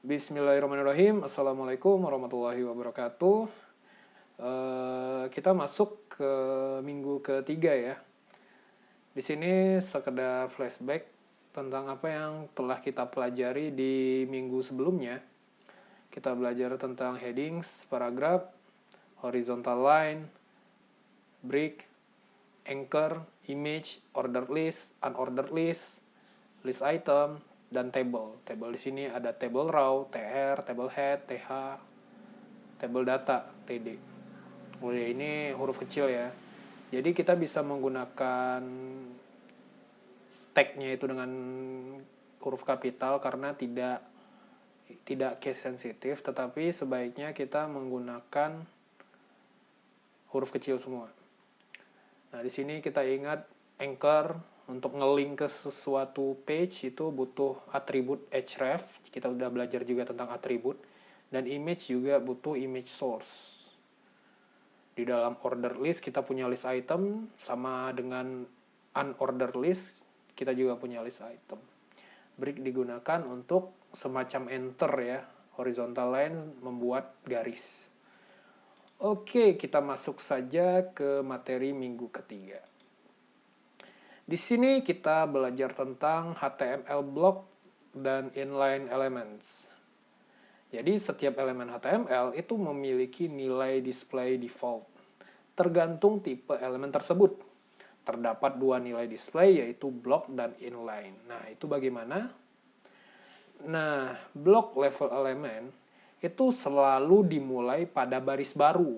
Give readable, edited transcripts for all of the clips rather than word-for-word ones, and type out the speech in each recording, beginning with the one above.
Bismillahirrahmanirrahim. Assalamualaikum warahmatullahi wabarakatuh. Kita masuk ke minggu ketiga ya. Di sini sekedar flashback tentang apa yang telah kita pelajari di minggu sebelumnya. Kita belajar tentang headings, paragraph, horizontal line, break, anchor, image, ordered list, unordered list, list item, dan table. Table di sini ada table row, tr, table head, th, table data, td. Oh ya, ini huruf kecil ya. Jadi kita bisa menggunakan tag-nya itu dengan huruf kapital karena tidak case sensitif, tetapi sebaiknya kita menggunakan huruf kecil semua. Nah, di sini kita ingat anchor untuk nge-link ke sesuatu page itu butuh atribut href. Kita udah belajar juga tentang atribut. Dan image juga butuh image source. Di dalam order list kita punya list item, sama dengan unordered list kita juga punya list item. Break digunakan untuk semacam enter ya. Horizontal line membuat garis. Oke, kita masuk saja ke materi minggu ketiga. Di sini kita belajar tentang HTML block dan inline elements. Jadi setiap elemen HTML itu memiliki nilai display default. Tergantung tipe elemen tersebut. Terdapat dua nilai display yaitu block dan inline. Nah, itu bagaimana? Nah, block level element itu selalu dimulai pada baris baru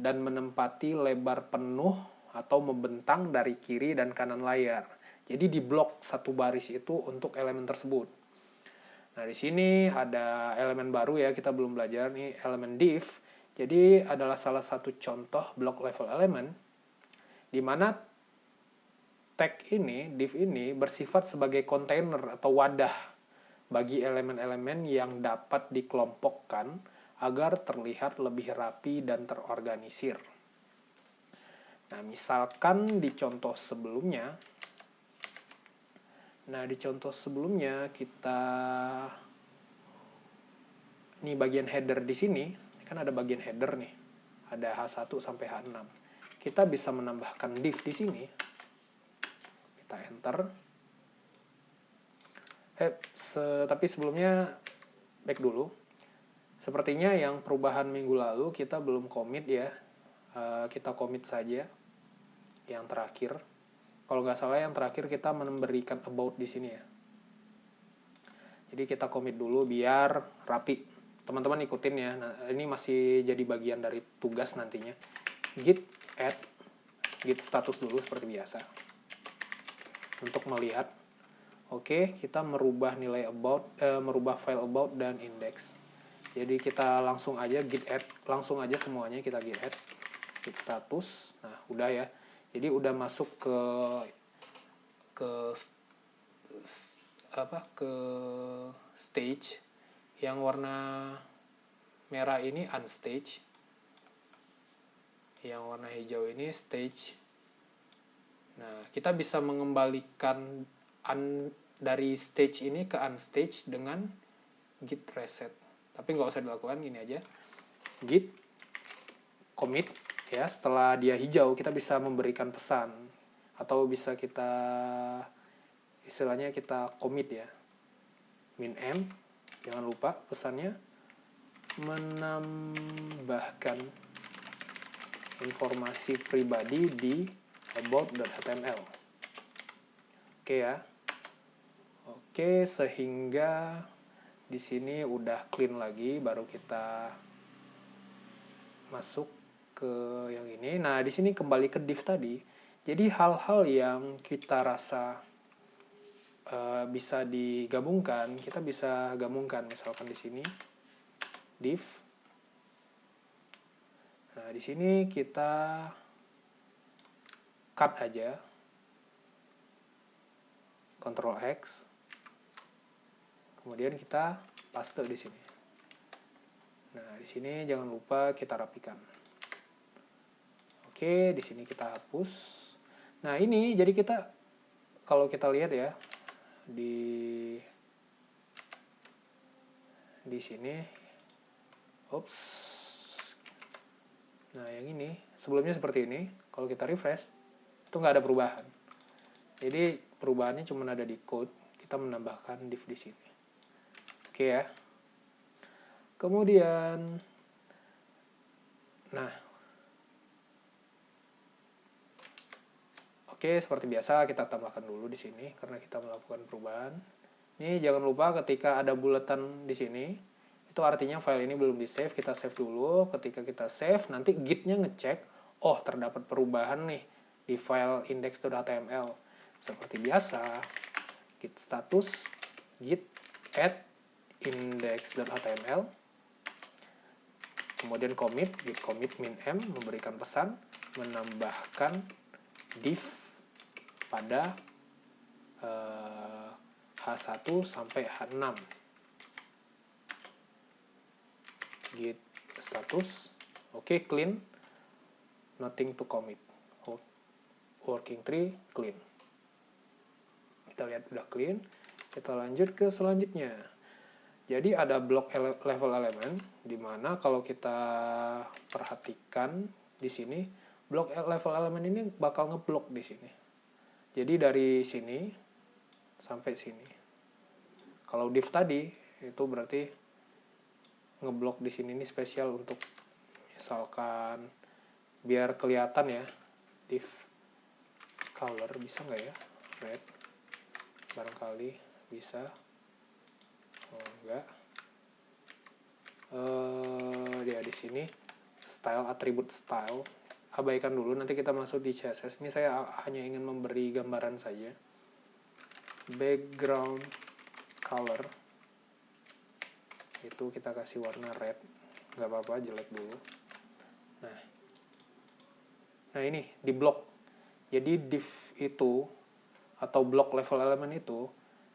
dan menempati lebar penuh atau membentang dari kiri dan kanan layar. Jadi di blok satu baris itu untuk elemen tersebut. Nah, di sini ada elemen baru ya, kita belum belajar nih, elemen div. Jadi adalah salah satu contoh block level element di mana tag ini, div ini bersifat sebagai kontainer atau wadah bagi elemen-elemen yang dapat dikelompokkan agar terlihat lebih rapi dan terorganisir. Nah, misalkan di contoh sebelumnya, kita ini bagian header di sini, kan ada bagian header nih. Ada H1 sampai H6. Kita bisa menambahkan div di sini. Kita enter. Tapi sebelumnya back dulu. Sepertinya yang perubahan minggu lalu kita belum commit ya. Kita commit saja yang terakhir. Kalau nggak salah yang terakhir kita memberikan about di sini ya. Jadi kita commit dulu biar rapi. Teman-teman ikutin ya. Nah, ini masih jadi bagian dari tugas nantinya. Git add, git status dulu seperti biasa. Untuk melihat. Oke, kita merubah nilai about, merubah file about dan index. Jadi kita langsung aja git add, langsung aja semuanya kita git add, git status. Nah, udah ya. Jadi udah masuk ke stage yang warna merah ini unstage, yang warna hijau ini stage. Nah, kita bisa mengembalikan dari stage ini ke unstage dengan git reset. Tapi nggak usah dilakukan, gini aja. Git commit ya, setelah dia hijau kita bisa memberikan pesan atau bisa kita istilahnya kita commit ya. Min m, jangan lupa pesannya menambahkan informasi pribadi di about.html. Oke ya. Oke, sehingga di sini udah clean lagi, baru kita masuk ke yang ini. Nah, di sini kembali ke div tadi. Jadi hal-hal yang kita rasa bisa digabungkan, kita bisa gabungkan. Misalkan di sini div. Nah, di sini kita cut aja. Ctrl X. Kemudian kita paste di sini. Nah, di sini jangan lupa kita rapikan. Oke, di sini kita hapus. Nah, ini jadi kita kalau kita lihat ya di di sini. Ups. Nah, yang ini sebelumnya seperti ini. Kalau kita refresh, itu nggak ada perubahan. Jadi perubahannya cuma ada di code. Kita menambahkan div di sini. Oke ya. Kemudian, nah, oke, seperti biasa kita tambahkan dulu di sini karena kita melakukan perubahan. Ini jangan lupa ketika ada bulatan di sini, itu artinya file ini belum di-save. Kita save dulu. Ketika kita save, nanti git-nya ngecek, oh terdapat perubahan nih di file index.html. Seperti biasa, git status, git add index.html, kemudian commit, git commit min m, memberikan pesan, menambahkan div pada H1 sampai H6. Git status, oke, clean, nothing to commit, working tree clean. Kita lihat udah clean. Kita lanjut ke selanjutnya. Jadi ada blok level element, di mana kalau kita perhatikan di sini, blok level element ini bakal ngeblok di sini. Jadi dari sini sampai sini. Kalau div tadi itu berarti ngeblok di sini ini spesial untuk misalkan biar kelihatan ya, div color bisa nggak ya, red, barangkali bisa. Oh, enggak. Dia di sini style, atribut style, abaikan dulu, nanti kita masuk di CSS. Ini saya hanya ingin memberi gambaran saja. Background color itu kita kasih warna red, nggak apa-apa, jelek dulu. Nah ini di blok. Jadi div itu atau blok level element itu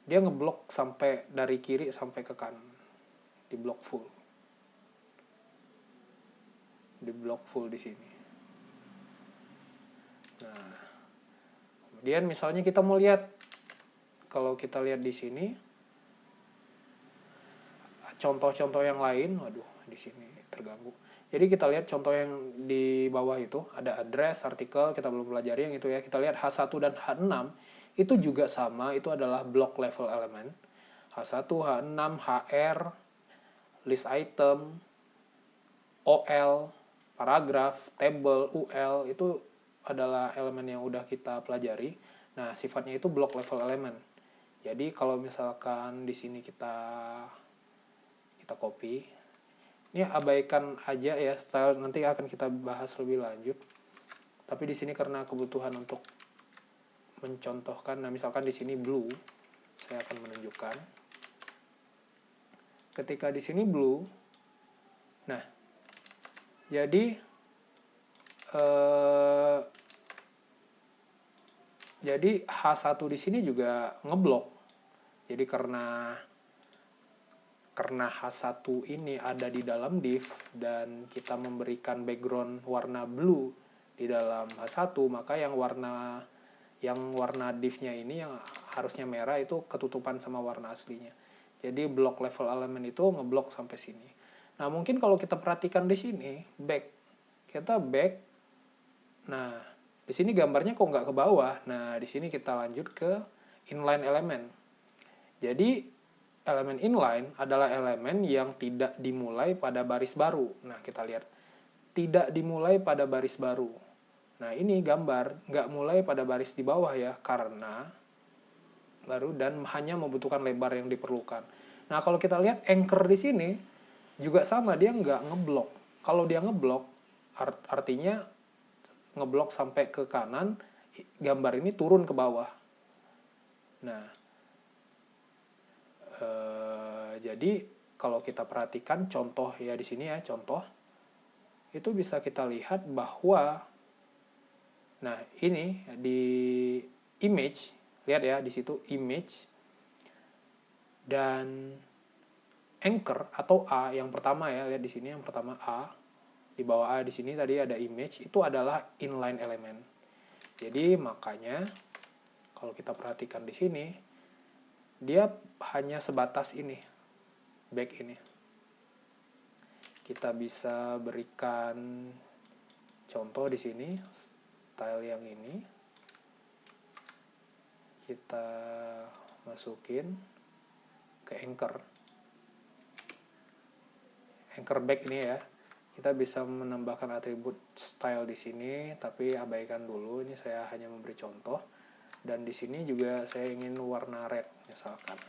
dia ngeblok sampai dari kiri sampai ke kanan, di blok full. Di blok full di sini. Nah, kemudian misalnya kita mau lihat, kalau kita lihat di sini contoh-contoh yang lain, waduh di sini terganggu. Jadi kita lihat contoh yang di bawah itu ada address, artikel, kita belum pelajari yang itu ya. Kita lihat H1 dan H6 itu juga sama, itu adalah block level element. H1, H6, HR, list item, OL, paragraf, table, UL, itu adalah elemen yang udah kita pelajari. Nah, sifatnya itu block level element. Jadi kalau misalkan di sini kita copy, ini abaikan aja ya, style nanti akan kita bahas lebih lanjut. Tapi di sini karena kebutuhan untuk mencontohkan, nah misalkan di sini blue, saya akan menunjukkan. Ketika di sini blue, nah jadi H1 di sini juga ngeblok. Jadi karena H1 ini ada di dalam div dan kita memberikan background warna blue di dalam H1, maka yang warna div-nya ini yang harusnya merah itu ketutupan sama warna aslinya. Jadi block level element itu ngeblok sampai sini. Nah, mungkin kalau kita perhatikan di sini, kita back. Nah, di sini gambarnya kok nggak ke bawah. Nah, di sini kita lanjut ke inline element. Jadi elemen inline adalah elemen yang tidak dimulai pada baris baru. Nah, kita lihat. Tidak dimulai pada baris baru. Nah, ini gambar nggak mulai pada baris di bawah ya, karena baru dan hanya membutuhkan lebar yang diperlukan. Nah, kalau kita lihat anchor di sini juga sama, dia nggak ngeblok. Kalau dia ngeblok, artinya ngeblok sampai ke kanan, gambar ini turun ke bawah. Nah, jadi kalau kita perhatikan contoh ya di sini ya, contoh itu bisa kita lihat bahwa, nah ini di image, lihat ya di situ image dan anchor atau A yang pertama ya, lihat di sini yang pertama A, di bawah A di sini tadi ada image, itu adalah inline element. Jadi makanya kalau kita perhatikan di sini dia hanya sebatas ini, back ini. Kita bisa berikan contoh di sini, style yang ini. Kita masukin ke anchor back ini ya. Kita bisa menambahkan atribut style di sini, tapi abaikan dulu. Ini saya hanya memberi contoh. Dan di sini juga saya ingin warna red misalkan.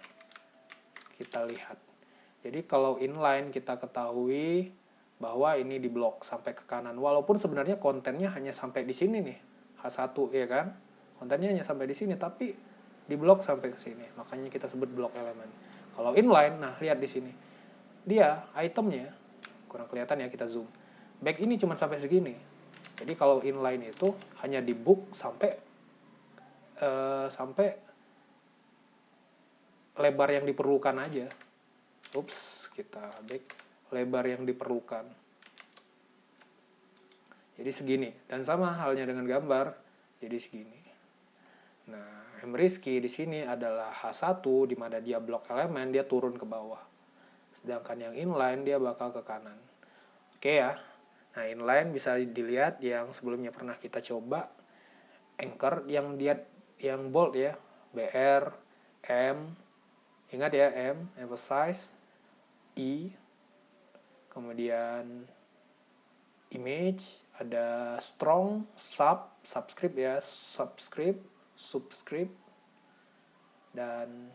Kita lihat. Jadi kalau inline kita ketahui bahwa ini di blok sampai ke kanan. Walaupun sebenarnya kontennya hanya sampai di sini nih. H1 ya kan. Kontennya hanya sampai di sini, tapi di blok sampai ke sini. Makanya kita sebut blok elemen. Kalau inline, nah lihat di sini. Dia itemnya kurang kelihatan ya, kita zoom. Back ini cuma sampai segini. Jadi kalau inline itu hanya di book sampai lebar yang diperlukan aja. Ups, kita back, lebar yang diperlukan. Jadi segini. Dan sama halnya dengan gambar, jadi segini. Nah, mRisky di sini adalah H1, di mana dia blok elemen, dia turun ke bawah. Sedangkan yang inline dia bakal ke kanan. Oke ya. Nah, inline bisa dilihat yang sebelumnya pernah kita coba. Anchor yang bold ya. BR, M, ingat ya, M, emphasize, I, kemudian image, ada strong, subscript ya, subscript, dan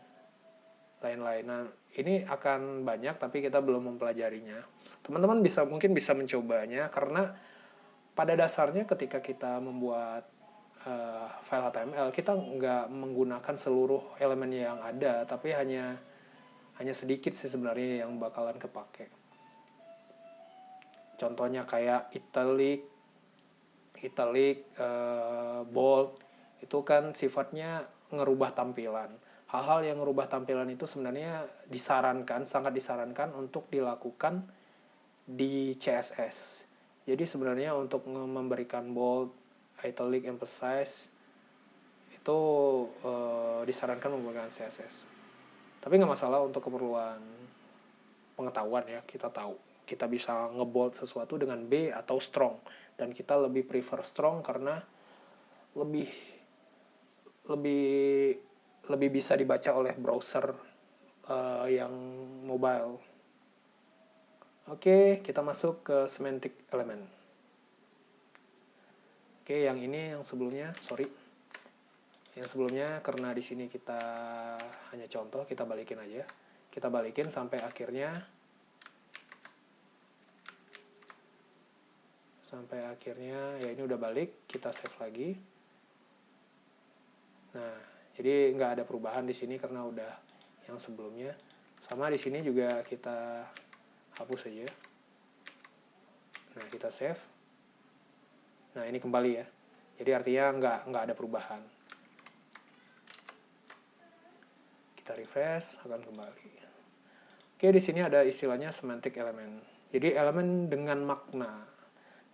lain-lain. Nah, ini akan banyak tapi kita belum mempelajarinya. Teman-teman mungkin bisa mencobanya, karena pada dasarnya ketika kita membuat file HTML, kita nggak menggunakan seluruh elemen yang ada, tapi hanya sedikit sih sebenarnya yang bakalan kepake. Contohnya kayak italic, bold, itu kan sifatnya ngerubah tampilan. Hal-hal yang ngerubah tampilan itu sebenarnya sangat disarankan untuk dilakukan di CSS. Jadi sebenarnya untuk memberikan bold, italic, emphasize itu disarankan menggunakan CSS. Tapi nggak masalah untuk keperluan pengetahuan ya, kita tahu. Kita bisa ngebold sesuatu dengan B atau strong. Dan kita lebih prefer strong karena lebih bisa dibaca oleh browser yang mobile. Oke, kita masuk ke semantic element. Oke, yang ini yang sebelumnya, Yang sebelumnya karena di sini kita hanya contoh, kita balikin aja. Kita balikin sampai akhirnya ya ini udah balik, kita save lagi. Nah, jadi nggak ada perubahan di sini karena udah yang sebelumnya. Sama di sini juga kita hapus aja. Nah, kita save. Nah, ini kembali ya. Jadi artinya nggak ada perubahan. Kita refresh, akan kembali. Oke, di sini ada istilahnya semantic element. Jadi elemen dengan makna.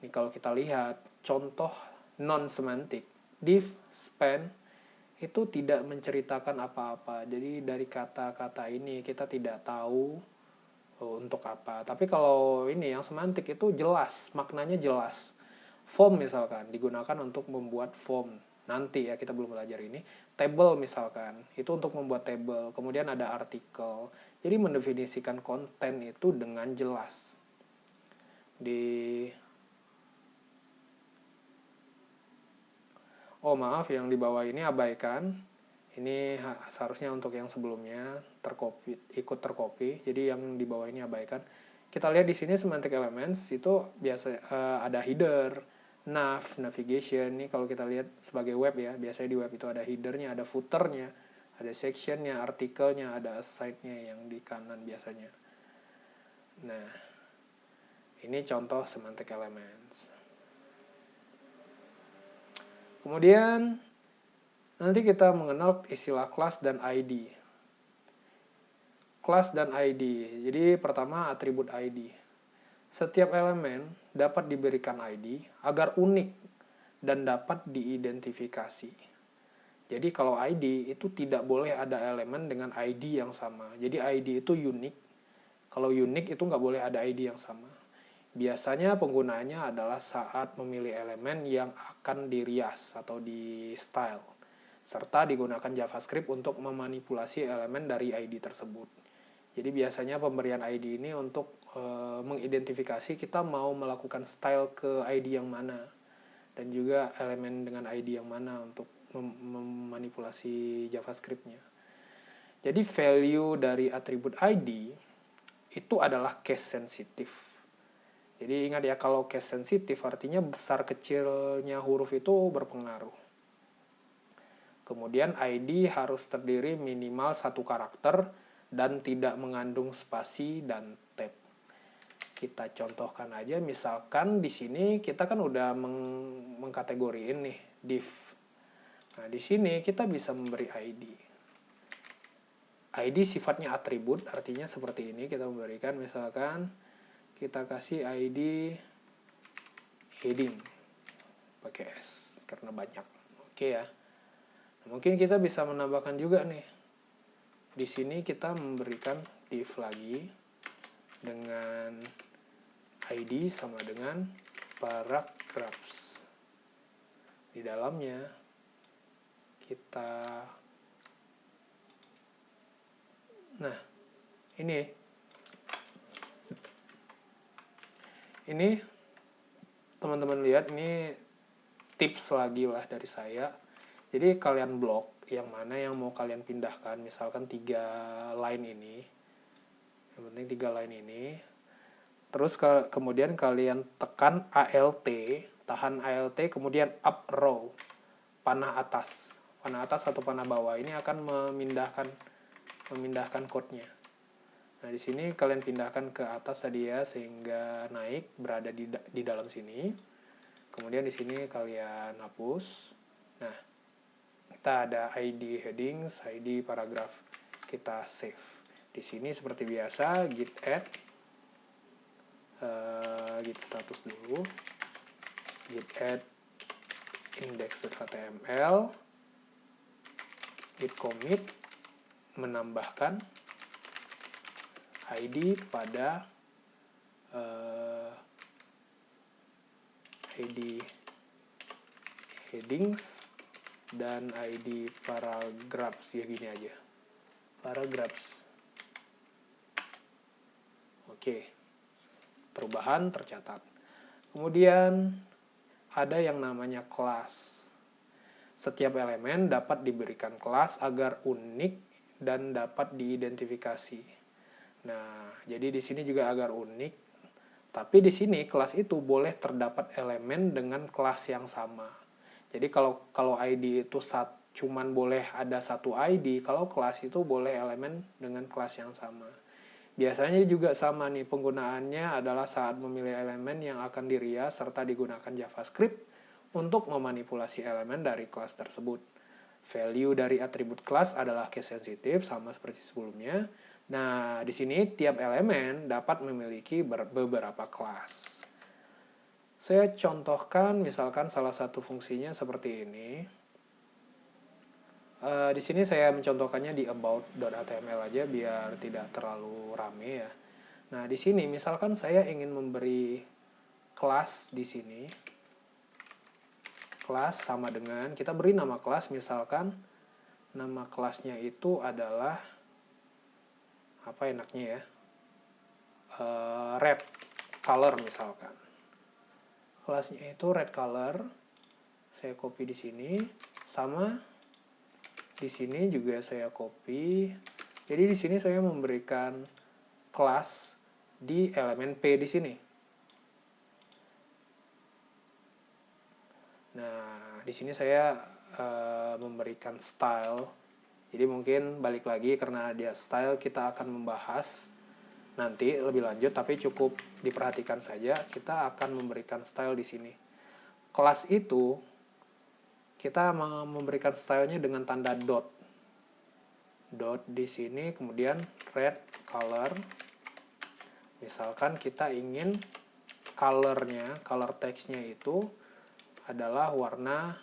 Ini kalau kita lihat contoh non-semantic, div, span, itu tidak menceritakan apa-apa. Jadi dari kata-kata ini kita tidak tahu untuk apa. Tapi kalau ini yang semantik itu jelas, maknanya jelas. Form misalkan digunakan untuk membuat form. Nanti ya, kita belum belajar ini. Table misalkan, itu untuk membuat table. Kemudian ada artikel. Jadi mendefinisikan konten itu dengan jelas. Oh maaf, yang di bawah ini abaikan. Ini seharusnya untuk yang sebelumnya ikut tercopy. Jadi yang di bawah ini abaikan. Kita lihat di sini semantic elements itu biasa ada header, nav, navigation. Ini kalau kita lihat sebagai web ya, biasanya di web itu ada headernya, ada footernya, ada sectionnya, artikelnya, ada aside-nya yang di kanan biasanya. Nah, ini contoh semantic elements. Kemudian nanti kita mengenal istilah class dan ID. Class dan ID. Jadi pertama atribut ID. Setiap elemen dapat diberikan ID agar unik dan dapat diidentifikasi. Jadi kalau ID itu tidak boleh ada elemen dengan ID yang sama. Jadi ID itu unik. Kalau unik itu nggak boleh ada ID yang sama. Biasanya penggunaannya adalah saat memilih elemen yang akan dirias atau di style, serta digunakan JavaScript untuk memanipulasi elemen dari ID tersebut. Jadi biasanya pemberian ID ini untuk mengidentifikasi kita mau melakukan style ke ID yang mana, dan juga elemen dengan ID yang mana untuk memanipulasi JavaScript-nya. Jadi value dari atribut ID itu adalah case sensitive. Jadi ingat ya, kalau case sensitif artinya besar kecilnya huruf itu berpengaruh. Kemudian ID harus terdiri minimal 1 karakter dan tidak mengandung spasi dan tab. Kita contohkan aja, misalkan di sini kita kan udah mengkategoriin nih div. Nah, di sini kita bisa memberi ID. ID sifatnya atribut, artinya seperti ini, kita memberikan misalkan kita kasih ID heading pakai S karena banyak. Oke ya. Nah, mungkin kita bisa menambahkan juga nih. Di sini kita memberikan div lagi dengan ID sama dengan paragraphs. Di dalamnya kita, nah ini teman-teman lihat, ini tips lagi lah dari saya. Jadi kalian blok yang mana yang mau kalian pindahkan, misalkan 3 line ini, yang penting 3 line ini. Terus kemudian kalian tekan ALT, tahan ALT, kemudian up row, panah atas atau panah bawah. Ini akan memindahkan code-nya. Nah, di sini kalian pindahkan ke atas tadi ya, sehingga naik berada di dalam sini. Kemudian di sini kalian hapus. Nah, kita ada ID headings, ID paragraph. Kita save. Di sini seperti biasa git add, git status dulu, git add index.html, git commit, menambahkan ID pada ID headings dan ID paragraphs, ya gini aja, paragraphs. Oke, perubahan tercatat. Kemudian ada yang namanya kelas. Setiap elemen dapat diberikan kelas agar unik dan dapat diidentifikasi. Nah, jadi di sini juga agar unik, tapi di sini kelas itu boleh terdapat elemen dengan kelas yang sama. Jadi kalau ID itu cuman boleh ada 1 ID, kalau kelas itu boleh elemen dengan kelas yang sama. Biasanya juga sama nih, penggunaannya adalah saat memilih elemen yang akan dirias serta digunakan JavaScript untuk memanipulasi elemen dari kelas tersebut. Value dari atribut kelas adalah case sensitive, sama seperti sebelumnya. Nah, di sini tiap elemen dapat memiliki beberapa kelas. Saya contohkan misalkan salah satu fungsinya seperti ini. Di sini saya mencontohkannya di about.html aja biar tidak terlalu rame ya. Nah, di sini misalkan saya ingin memberi kelas di sini. Kelas sama dengan, kita beri nama kelas, misalkan nama kelasnya itu adalah apa enaknya ya, red color misalkan. Kelasnya itu red color. Saya copy di sini, sama di sini juga saya copy. Jadi di sini saya memberikan kelas di elemen P di sini. Nah, di sini saya memberikan style. Jadi mungkin balik lagi, karena dia style kita akan membahas nanti lebih lanjut, tapi cukup diperhatikan saja. Kita akan memberikan style di sini. Kelas itu kita memberikan stylenya dengan tanda dot. Dot di sini, kemudian red color. Misalkan kita ingin colornya, color text-nya itu adalah warna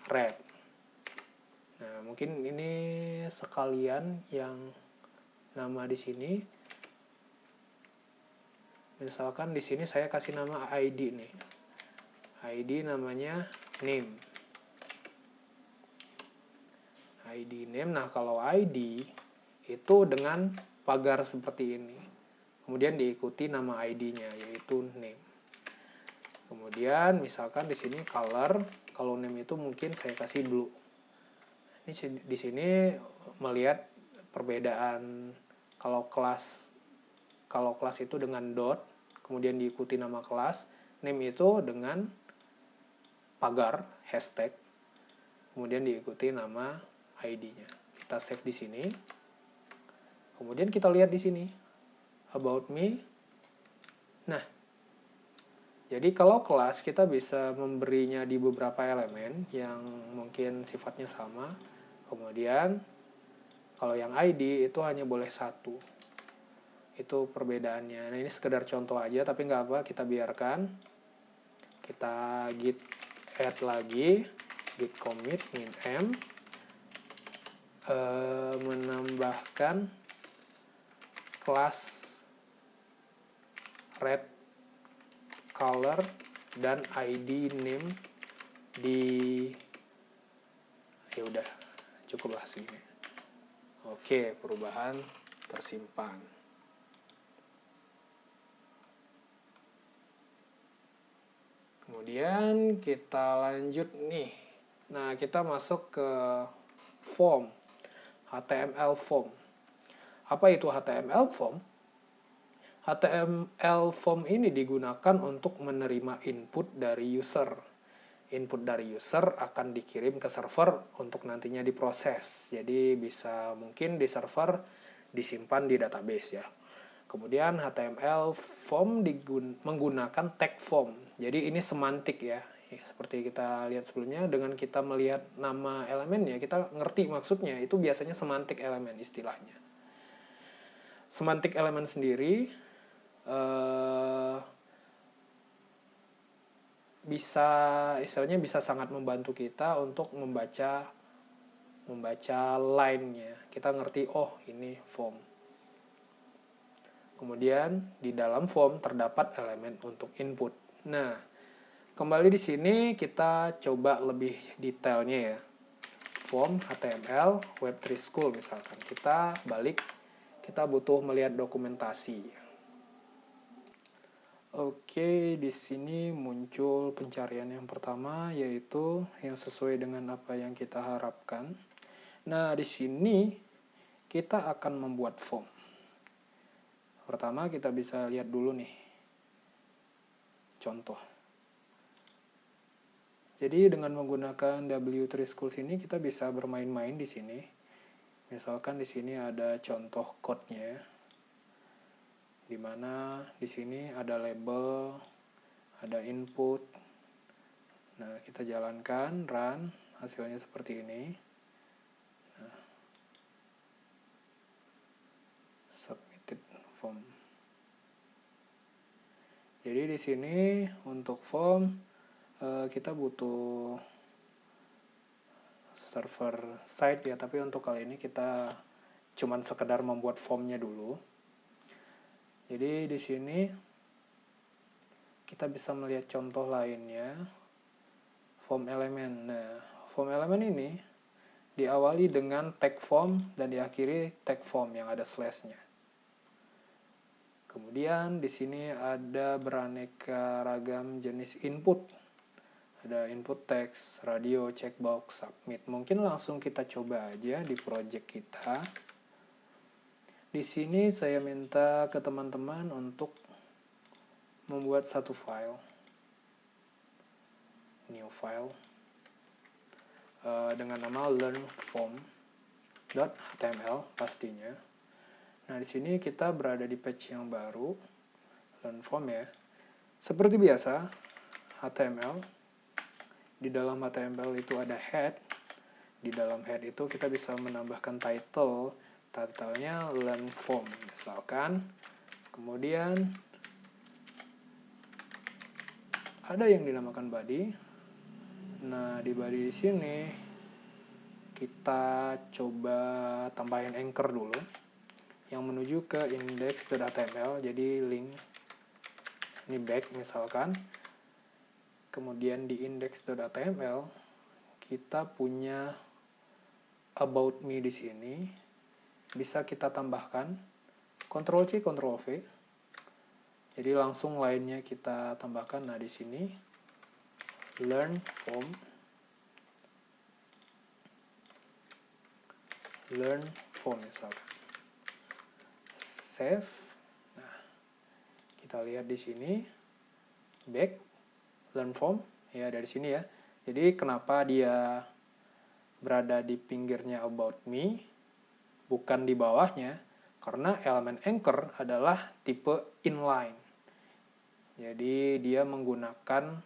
red. Nah, mungkin ini sekalian yang nama di sini. Misalkan di sini saya kasih nama ID nih. ID namanya name. ID name. Nah, kalau ID itu dengan pagar seperti ini. Kemudian diikuti nama ID-nya yaitu name. Kemudian misalkan di sini color, kalau name itu mungkin saya kasih blue. Ini di sini melihat perbedaan kalau kelas itu dengan dot, kemudian diikuti nama kelas, name itu dengan pagar hashtag, kemudian diikuti nama ID-nya. Kita save di sini. Kemudian kita lihat di sini about me. Nah, jadi kalau kelas kita bisa memberinya di beberapa elemen yang mungkin sifatnya sama. Kemudian kalau yang ID itu hanya boleh satu. Itu perbedaannya. Nah, ini sekedar contoh aja, tapi nggak apa, kita biarkan. Kita git add lagi, git commit min m, menambahkan kelas red color dan ID name di, ya udah cukuplah segini. Oke, perubahan tersimpan. Kemudian kita lanjut nih. Nah, kita masuk ke form, HTML form. Apa itu HTML form? HTML form ini digunakan untuk menerima input dari user. Input dari user akan dikirim ke server untuk nantinya diproses. Jadi bisa mungkin di server disimpan di database ya. Kemudian HTML form menggunakan tag form. Jadi ini semantik ya. Seperti kita lihat sebelumnya, dengan kita melihat nama elemennya, kita ngerti maksudnya. Itu biasanya semantik elemen istilahnya. Semantik elemen sendiri istilahnya bisa sangat membantu kita untuk membaca line-nya. Kita ngerti, oh ini form. Kemudian di dalam form terdapat elemen untuk input. Nah, kembali di sini kita coba lebih detailnya ya. Form HTML Web3 School misalkan. Kita balik, kita butuh melihat dokumentasi. Oke, di sini muncul pencarian yang pertama, yaitu yang sesuai dengan apa yang kita harapkan. Nah, di sini kita akan membuat form. Pertama, kita bisa lihat dulu nih, contoh. Jadi, dengan menggunakan W3 Schools ini, kita bisa bermain-main di sini. Misalkan di sini ada contoh code-nya, di mana di sini ada label, ada input. Nah, kita jalankan, run, hasilnya seperti ini. Nah, submitted form. Jadi di sini untuk form kita butuh server side ya, tapi untuk kali ini kita cuman sekedar membuat formnya dulu. Jadi di sini kita bisa melihat contoh lainnya, form elemen. Nah, form elemen ini diawali dengan tag form dan diakhiri tag form yang ada slash-nya. Kemudian di sini ada beraneka ragam jenis input. Ada input text, radio, checkbox, submit. Mungkin langsung kita coba aja di project kita. Di sini saya minta ke teman-teman untuk membuat satu file, new file, dengan nama learnform.html pastinya. Nah, di sini kita berada di page yang baru, learnform ya. Seperti biasa, HTML. Di dalam HTML itu ada head. Di dalam head itu kita bisa menambahkan title. Title-nya learnform misalkan. Kemudian ada yang dinamakan body. Nah, di body di sini kita coba tambahin anchor dulu yang menuju ke index.html, jadi link ini back misalkan. Kemudian di index.html kita punya about me di sini. Bisa kita tambahkan Ctrl C, Ctrl V. Jadi langsung lainnya kita tambahkan. Nah, di sini learn form misalkan. Save. Nah, kita lihat di sini back learn form ya, dari sini ya. Jadi kenapa dia berada di pinggirnya about me bukan di bawahnya? Karena elemen anchor adalah tipe inline. Jadi dia menggunakan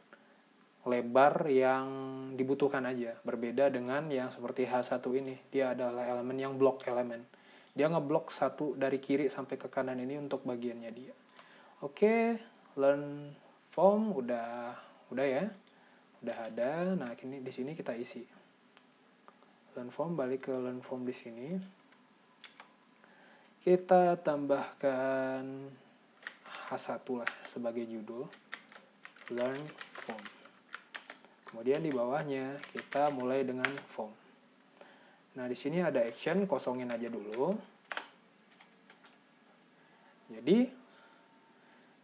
lebar yang dibutuhkan aja. Berbeda dengan yang seperti H1 ini. Dia adalah elemen yang block elemen. Dia ngeblok satu dari kiri sampai ke kanan ini untuk bagiannya dia. Oke, learn form udah ya. Udah ada. Nah, ini di sini kita isi. Learn form, balik ke learn form di sini. Kita tambahkan H1 lah sebagai judul. Learn form. Kemudian di bawahnya kita mulai dengan form. Nah, di sini ada action, kosongin aja dulu. Jadi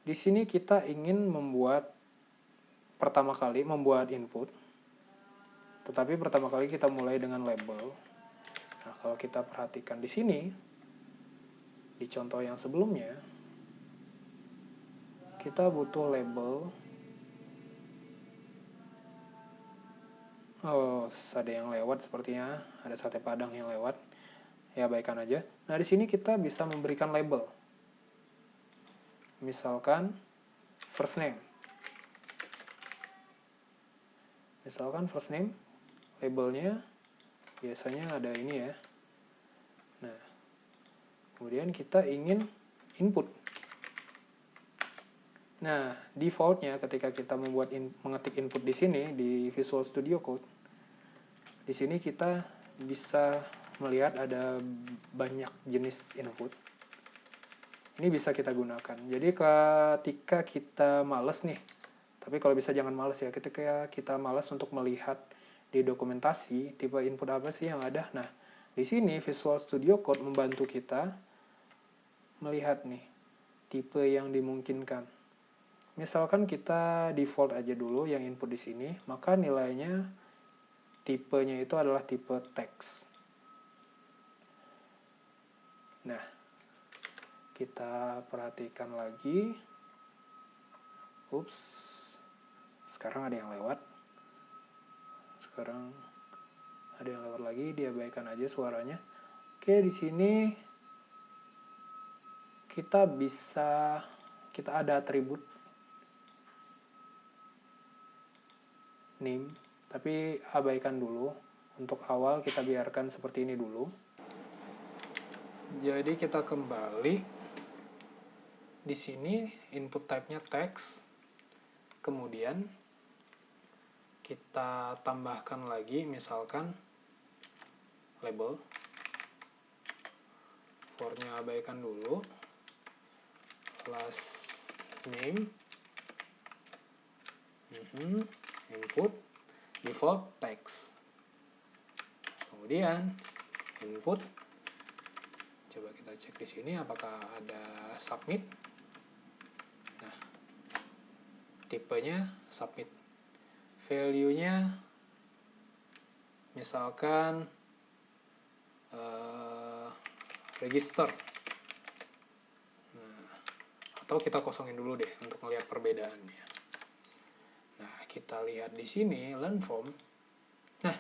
di sini kita ingin pertama kali membuat input. Tetapi pertama kali kita mulai dengan label. Nah, kalau kita perhatikan di sini, di contoh yang sebelumnya, kita butuh label. Oh, ada yang lewat sepertinya. Ada sate padang yang lewat. Ya, abaikan aja. Nah, di sini kita bisa memberikan label. Misalkan first name. Labelnya biasanya ada ini ya. Nah, kemudian kita ingin input. Nah, defaultnya ketika kita mengetik input di sini di Visual Studio Code, di sini kita bisa melihat ada banyak jenis input. Ini bisa kita gunakan. Jadi ketika kita males nih, tapi kalau bisa jangan males ya, ketika kita males untuk melihat di dokumentasi tipe input apa sih yang ada. Nah, di sini Visual Studio Code membantu kita melihat nih tipe yang dimungkinkan. Misalkan kita default aja dulu yang input di sini, maka nilainya tipenya itu adalah tipe text. Nah, kita perhatikan lagi. Ups, sekarang ada yang lewat. Diabaikan aja suaranya. Oke, di sini kita ada atribut name, tapi abaikan dulu. Untuk awal kita biarkan seperti ini dulu. Jadi kita kembali. Di sini input type-nya text. Kemudian kita tambahkan lagi misalkan label. For-nya abaikan dulu. Last name. Input default text. Kemudian input. Coba kita cek di sini apakah ada submit. Nah, tipenya submit. Value-nya misalkan register. Nah, atau kita kosongin dulu deh untuk melihat perbedaannya. Nah, kita lihat di sini learn form. Nah,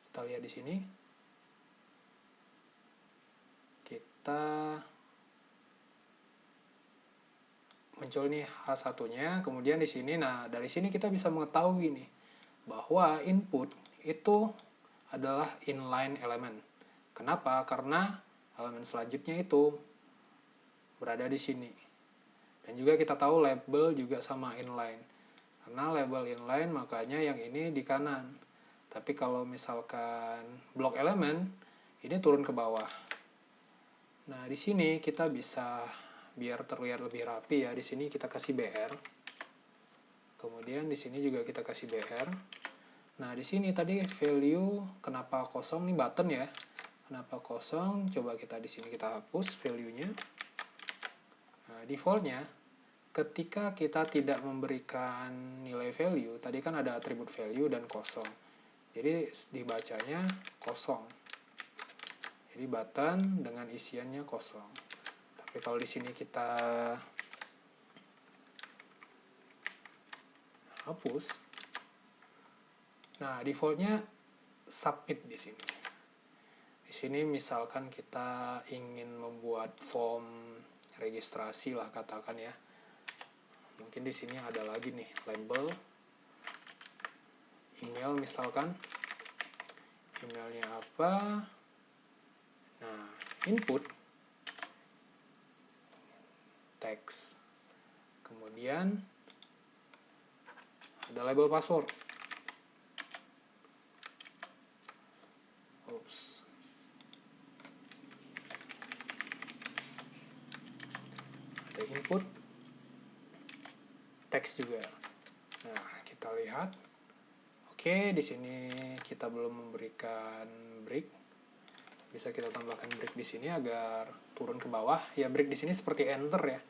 kita lihat di sini. Kita muncul nih H1-nya, kemudian di sini, nah dari sini kita bisa mengetahui nih bahwa input itu adalah inline element. Kenapa? Karena elemen selanjutnya itu berada di sini. Dan juga kita tahu label juga sama inline. Karena label inline makanya yang ini di kanan. Tapi kalau misalkan block element ini turun ke bawah. Nah, di sini kita bisa biar terlihat lebih rapi ya. Di sini kita kasih BR. Kemudian di sini juga kita kasih BR. Nah, di sini tadi value kenapa kosong nih button ya? Kenapa kosong? Coba kita di sini kita hapus value-nya. Nah, default-nya ketika kita tidak memberikan nilai value, tadi kan ada atribut value dan kosong. Jadi dibacanya kosong. Jadi button dengan isiannya kosong. Tapi kalau di sini kita hapus, nah defaultnya submit di sini. Di sini misalkan kita ingin membuat form registrasi lah katakan ya. Mungkin di sini ada lagi nih label email misalkan. Emailnya apa? Nah, input text. Kemudian ada label password. Oops. Ada input text juga. Nah, kita lihat. Oke, di sini kita belum memberikan break. Bisa kita tambahkan break di sini agar turun ke bawah. Ya, break di sini seperti enter ya.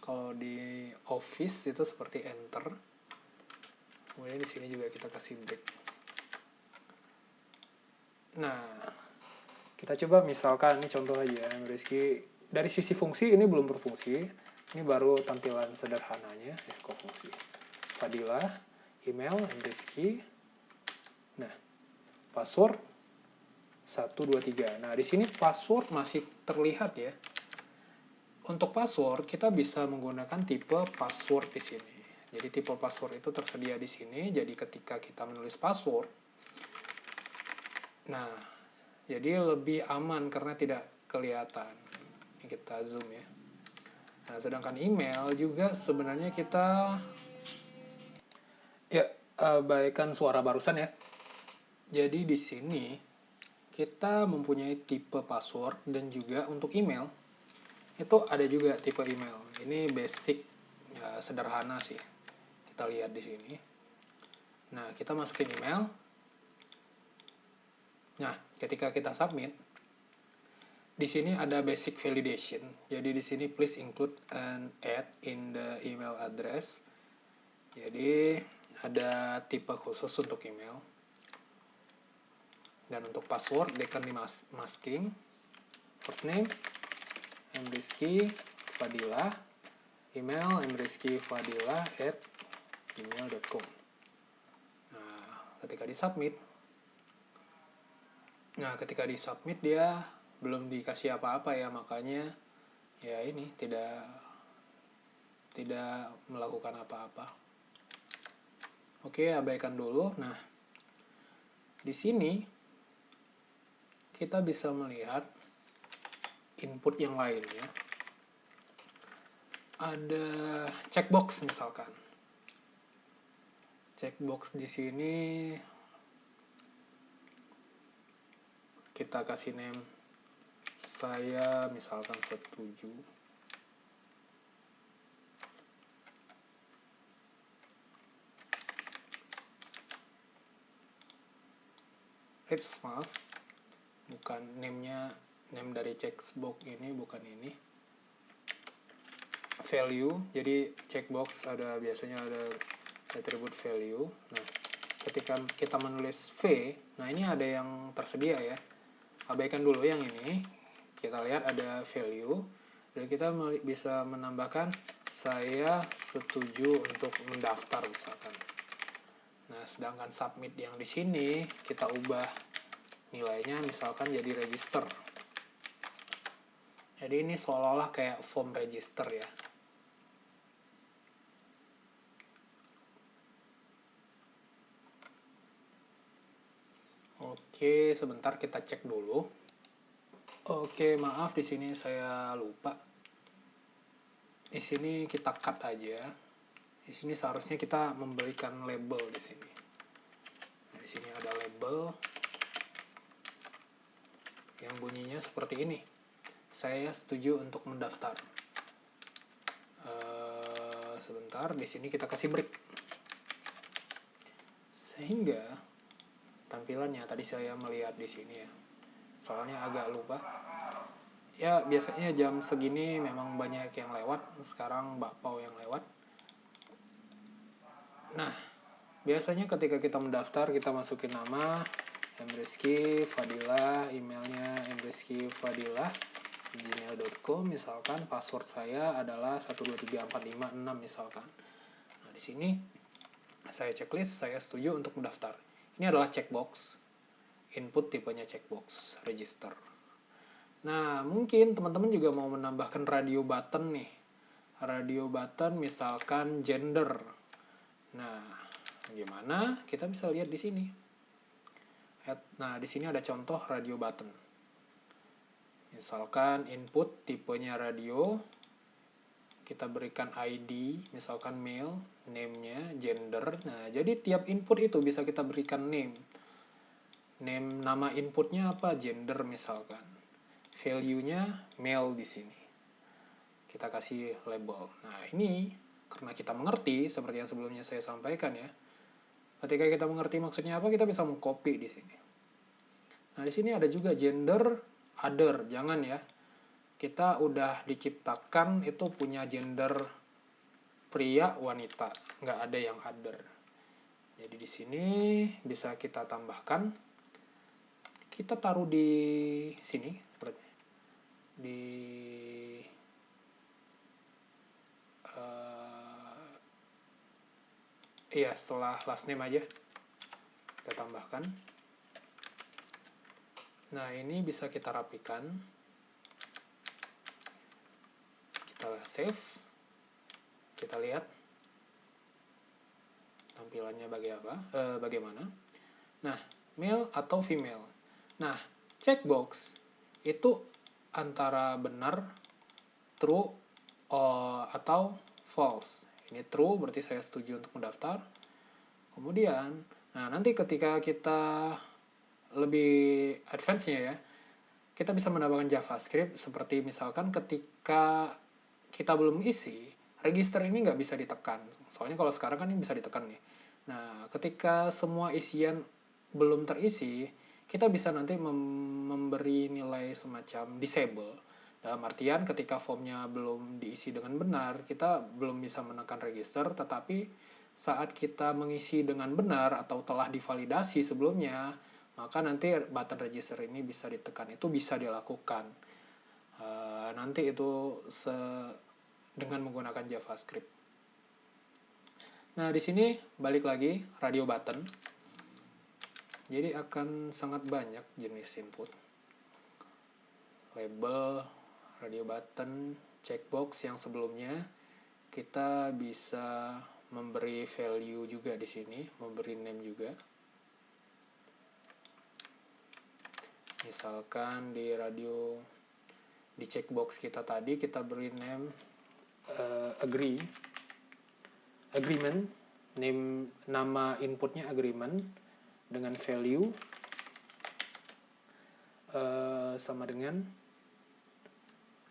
Kalau di Office itu seperti enter. Kemudian di sini juga kita kasih break. Nah, kita coba misalkan ini contoh aja, Rizky. Dari sisi fungsi ini belum berfungsi. Ini baru tampilan sederhananya, echo fungsi. Fadilah, email, Rizky. Nah, password 123. Nah, di sini password masih terlihat ya. Untuk password kita bisa menggunakan tipe password di sini. Jadi tipe password itu tersedia di sini. Jadi ketika kita menulis password, nah, jadi lebih aman karena tidak kelihatan. Ini kita zoom ya. Nah, sedangkan email juga sebenarnya kita ya abaikan suara barusan ya. Jadi di sini kita mempunyai tipe password dan juga untuk email itu ada juga tipe email. Ini basic ya, sederhana sih. Kita lihat di sini. Nah, kita masukin email. Nah, ketika kita submit, di sini ada basic validation. Jadi di sini please include an add in the email address. Jadi ada tipe khusus untuk email. Dan untuk password, they can be masking. First name, Rizky Fadilah. Email, rizkyfadilah@gmail.com. Nah, ketika disubmit, dia belum dikasih apa-apa ya, makanya ya ini tidak melakukan apa-apa. Oke, abaikan dulu. Nah, di sini kita bisa melihat input yang lain ya. Ada checkbox misalkan. Checkbox di sini kita kasih name saya misalkan setuju. Maaf, bukan name dari checkbox ini bukan ini. Value, jadi checkbox biasanya ada atribut value. Nah, ketika kita menulis V, nah ini ada yang tersedia ya. Abaikan dulu yang ini. Kita lihat ada value dan kita bisa menambahkan saya setuju untuk mendaftar misalkan. Nah, sedangkan submit yang di sini kita ubah nilainya misalkan jadi register. Jadi ini seolah-olah kayak form register ya. Oke, sebentar kita cek dulu. Oke, maaf di sini saya lupa. Di sini kita cut aja. Di sini seharusnya kita memberikan label di sini. Nah, di sini ada label yang bunyinya seperti ini. Saya setuju untuk mendaftar. daftar, di sini kita kasih break. Sehingga tampilannya tadi saya melihat di sini ya. Soalnya agak lupa. Ya, biasanya jam segini memang banyak yang lewat, sekarang bakpao yang lewat. Nah, biasanya ketika kita mendaftar, kita masukin nama, Rizky Fadilah, emailnya mrizkyfadilah@gmail.com, misalkan password saya adalah 123456 misalkan. Nah, di sini saya checklist, saya setuju untuk mendaftar. Ini adalah checkbox, input tipenya checkbox, register. Nah, mungkin teman-teman juga mau menambahkan radio button nih. Radio button misalkan gender. Nah, gimana? Kita bisa lihat di sini. Nah, di sini ada contoh radio button. Misalkan input tipenya radio, kita berikan ID, misalkan male, name-nya, gender. Nah, jadi tiap input itu bisa kita berikan name. Name, nama inputnya apa? Gender misalkan. Value-nya male di sini. Kita kasih label. Nah, ini karena kita mengerti, seperti yang sebelumnya saya sampaikan ya. Ketika kita mengerti maksudnya apa, kita bisa mengcopy di sini. Nah, di sini ada juga gender other. Jangan ya. Kita udah diciptakan itu punya gender pria, wanita. Nggak ada yang other. Jadi di sini bisa kita tambahkan. Kita taruh di sini seperti di iya, setelah last name aja kita tambahkan. Nah, ini bisa kita rapikan. Kita save. Kita lihat tampilannya bagaimana. Nah, male atau female. Nah, checkbox itu antara benar, true, atau false. Ini true, berarti saya setuju untuk mendaftar. Kemudian, nah nanti ketika kita lebih advance-nya ya, kita bisa menambahkan JavaScript, seperti misalkan ketika kita belum isi, register ini nggak bisa ditekan. Soalnya kalau sekarang kan ini bisa ditekan nih. Nah, ketika semua isian belum terisi, kita bisa nanti memberi nilai semacam disable. Dalam artian ketika formnya belum diisi dengan benar, kita belum bisa menekan register, tetapi saat kita mengisi dengan benar atau telah divalidasi sebelumnya, maka nanti button register ini bisa ditekan. Itu bisa dilakukan. Nanti itu dengan menggunakan JavaScript. Nah, di sini balik lagi radio button. Jadi akan sangat banyak jenis input. Label, radio button, checkbox yang sebelumnya kita bisa memberi value juga di sini, memberi name juga. Misalkan di radio, di checkbox kita tadi kita beri name agreement, name, nama inputnya agreement dengan value sama dengan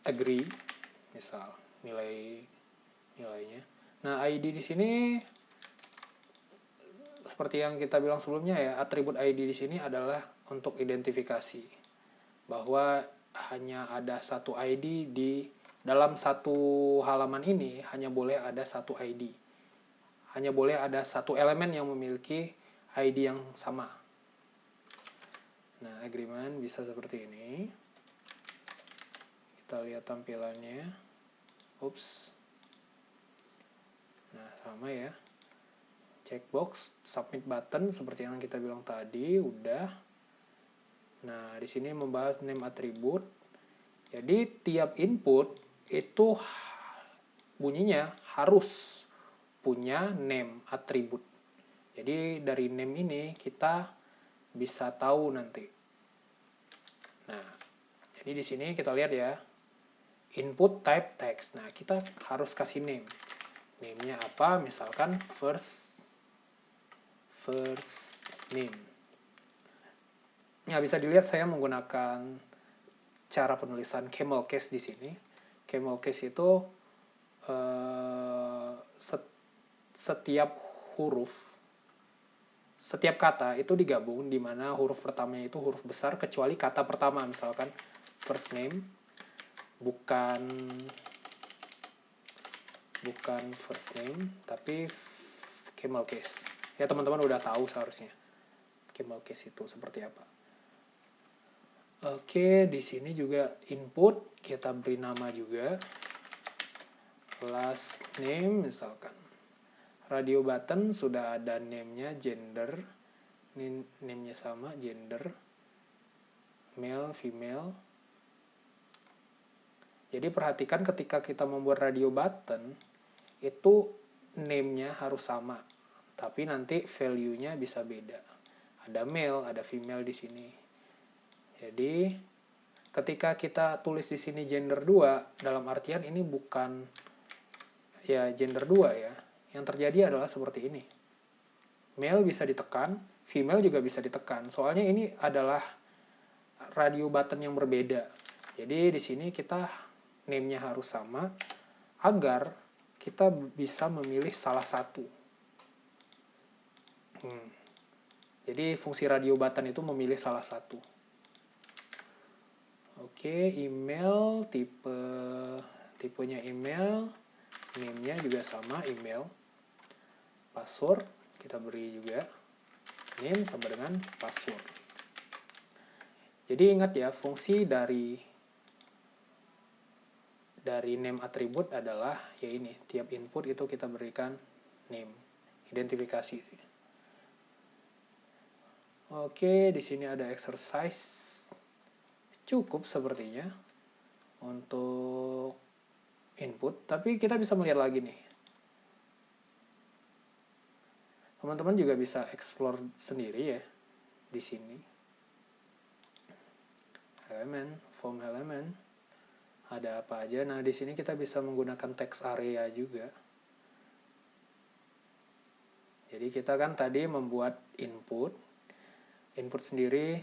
agree, misal nilainya. Nah, ID di sini seperti yang kita bilang sebelumnya ya, atribut ID di sini adalah untuk identifikasi bahwa hanya ada satu ID di dalam satu halaman ini, hanya boleh ada satu ID. Hanya boleh ada satu elemen yang memiliki ID yang sama. Nah, agreement bisa seperti ini. Kita lihat tampilannya. Ups. Nah, sama ya. Checkbox, submit button seperti yang kita bilang tadi, udah. Nah, di sini membahas name attribute. Jadi, tiap input itu bunyinya harus punya name attribute. Jadi, dari name ini kita bisa tahu nanti. Nah, jadi di sini kita lihat ya. Input type text. Nah, kita harus kasih name. Name-nya apa? Misalkan first name. Ya, bisa dilihat saya menggunakan cara penulisan camel case di sini. Camel case itu setiap kata itu digabung, di mana huruf pertamanya itu huruf besar kecuali kata pertama, misalkan first name bukan first name tapi camel case. Ya teman-teman udah tahu seharusnya camel case itu seperti apa. Oke, di sini juga input kita beri nama juga, last name misalkan. Radio button sudah ada name-nya, gender, name-nya sama, gender, male, female. Jadi perhatikan ketika kita membuat radio button, itu name-nya harus sama, tapi nanti value-nya bisa beda. Ada male, ada female di sini. Jadi ketika kita tulis di sini gender 2, dalam artian ini bukan ya gender 2 ya. Yang terjadi adalah seperti ini. Male bisa ditekan, female juga bisa ditekan. Soalnya ini adalah radio button yang berbeda. Jadi di sini kita name-nya harus sama agar kita bisa memilih salah satu. Jadi fungsi radio button itu memilih salah satu. Oke, email, tipenya email, name-nya juga sama, email. Password, kita beri juga name sama dengan password. Jadi ingat ya, fungsi dari name atribut adalah ya ini, tiap input itu kita berikan name, identifikasi. Oke, di sini ada exercise. Cukup sepertinya untuk input, tapi kita bisa melihat lagi nih. Teman-teman juga bisa explore sendiri ya di sini. Elemen, form element, ada apa aja. Nah, di sini kita bisa menggunakan text area juga. Jadi kita kan tadi membuat input sendiri.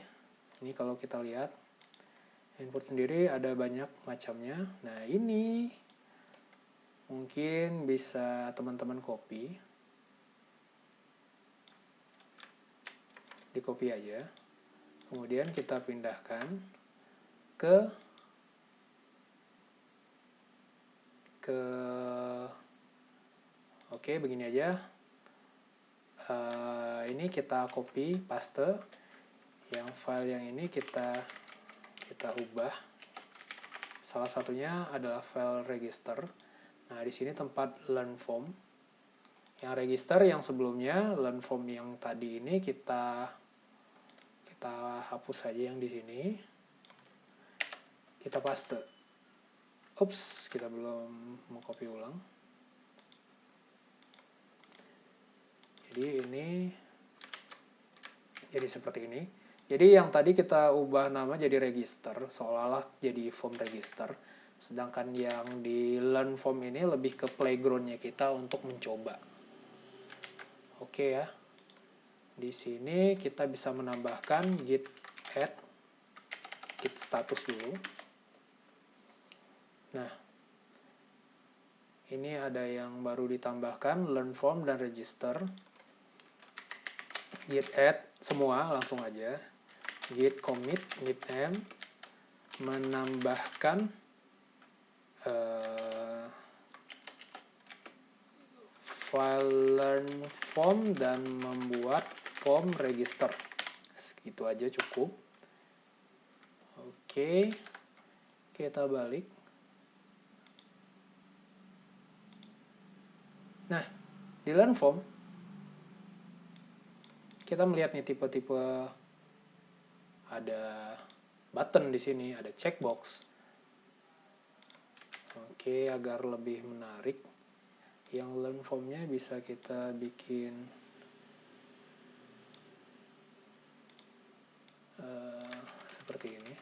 Ini kalau kita lihat, input sendiri ada banyak macamnya. Nah, ini mungkin bisa teman-teman copy. Di-copy aja. Kemudian kita pindahkan ke oke, begini aja. Ini kita copy, paste. Yang file yang ini kita ubah. Salah satunya adalah file register. Nah, di sini tempat learn form. Yang register yang sebelumnya, learn form yang tadi ini kita hapus saja yang di sini. Kita paste. Ups, kita belum mau copy ulang. Jadi ini jadi seperti ini. Jadi yang tadi kita ubah nama jadi register, seolah-olah jadi form register. Sedangkan yang di learn form ini lebih ke playground-nya kita untuk mencoba. Oke ya. Di sini kita bisa menambahkan git add, git status dulu. Nah, ini ada yang baru ditambahkan, learn form dan register. Git add semua langsung aja. Git commit git m, menambahkan file learn form dan membuat form register. Segitu aja cukup. Oke, kita balik. Nah, di learn form kita melihat nih tipe-tipe, ada button di sini, ada checkbox. Oke, agar lebih menarik, yang learn form-nya bisa kita bikin seperti ini.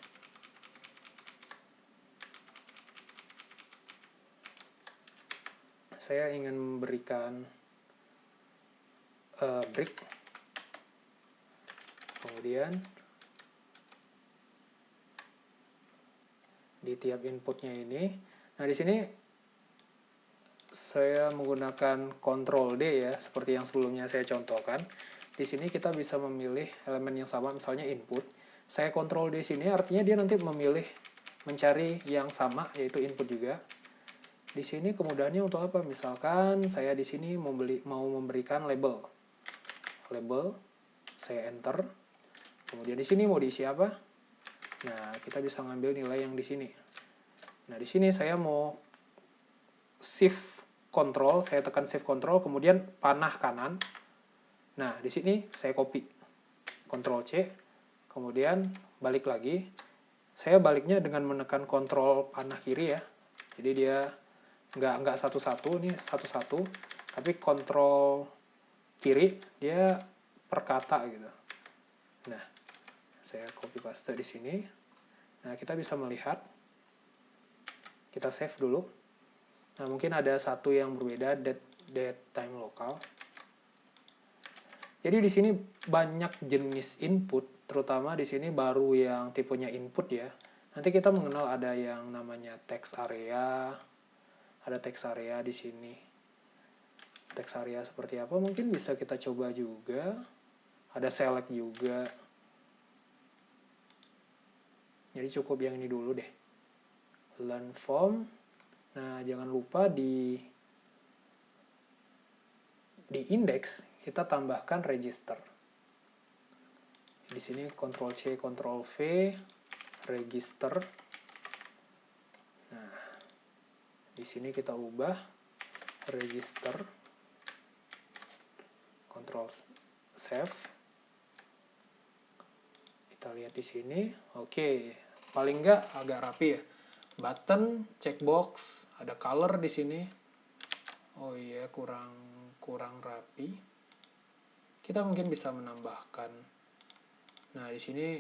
Saya ingin memberikan break. Kemudian di tiap inputnya ini, nah di sini saya menggunakan Ctrl D ya, seperti yang sebelumnya saya contohkan. Di sini kita bisa memilih elemen yang sama, misalnya input. Saya Ctrl D sini artinya dia nanti memilih mencari yang sama, yaitu input juga. Di sini kemudahannya untuk apa? Misalkan saya di sini mau memberikan label. Label, saya enter. Kemudian di sini mau diisi apa? Nah, kita bisa ngambil nilai yang di sini. Nah, di sini saya mau shift control, saya tekan shift control, kemudian panah kanan. Nah, di sini saya copy. Ctrl C, kemudian balik lagi. Saya baliknya dengan menekan kontrol panah kiri ya. Jadi dia nggak satu-satu, nih satu-satu. Tapi kontrol kiri dia per kata gitu. Nah, saya copy paste di sini. Nah, kita bisa melihat. Kita save dulu. Nah, mungkin ada satu yang berbeda, date time local. Jadi di sini banyak jenis input, terutama di sini baru yang tipenya input ya. Nanti kita mengenal ada yang namanya text area, ada text area di sini. Text area seperti apa mungkin bisa kita coba juga. Ada select juga. Jadi cukup yang ini dulu deh. Learn form. Nah, jangan lupa di index kita tambahkan register. Di sini Ctrl C, Ctrl V, register. Nah, di sini kita ubah register. Ctrl save. Kita lihat di sini. Oke, paling nggak agak rapi ya. Button, checkbox, ada color di sini. Oh iya, kurang rapi. Kita mungkin bisa menambahkan. Nah, di sini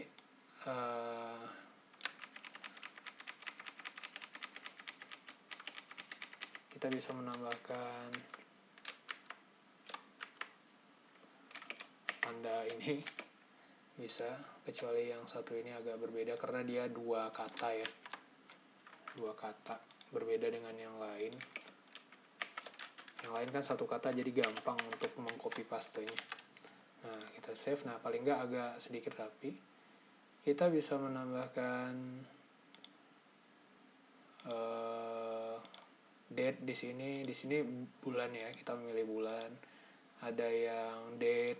kita bisa menambahkan tanda ini. Bisa, kecuali yang satu ini agak berbeda karena dia dua kata ya. Dua kata, berbeda dengan yang lain. Yang lain kan satu kata, jadi gampang untuk mengcopy pastenya. Nah, kita save. Nah, paling nggak agak sedikit rapi. Kita bisa menambahkan date di sini. Di sini bulan ya, kita memilih bulan. Ada yang date,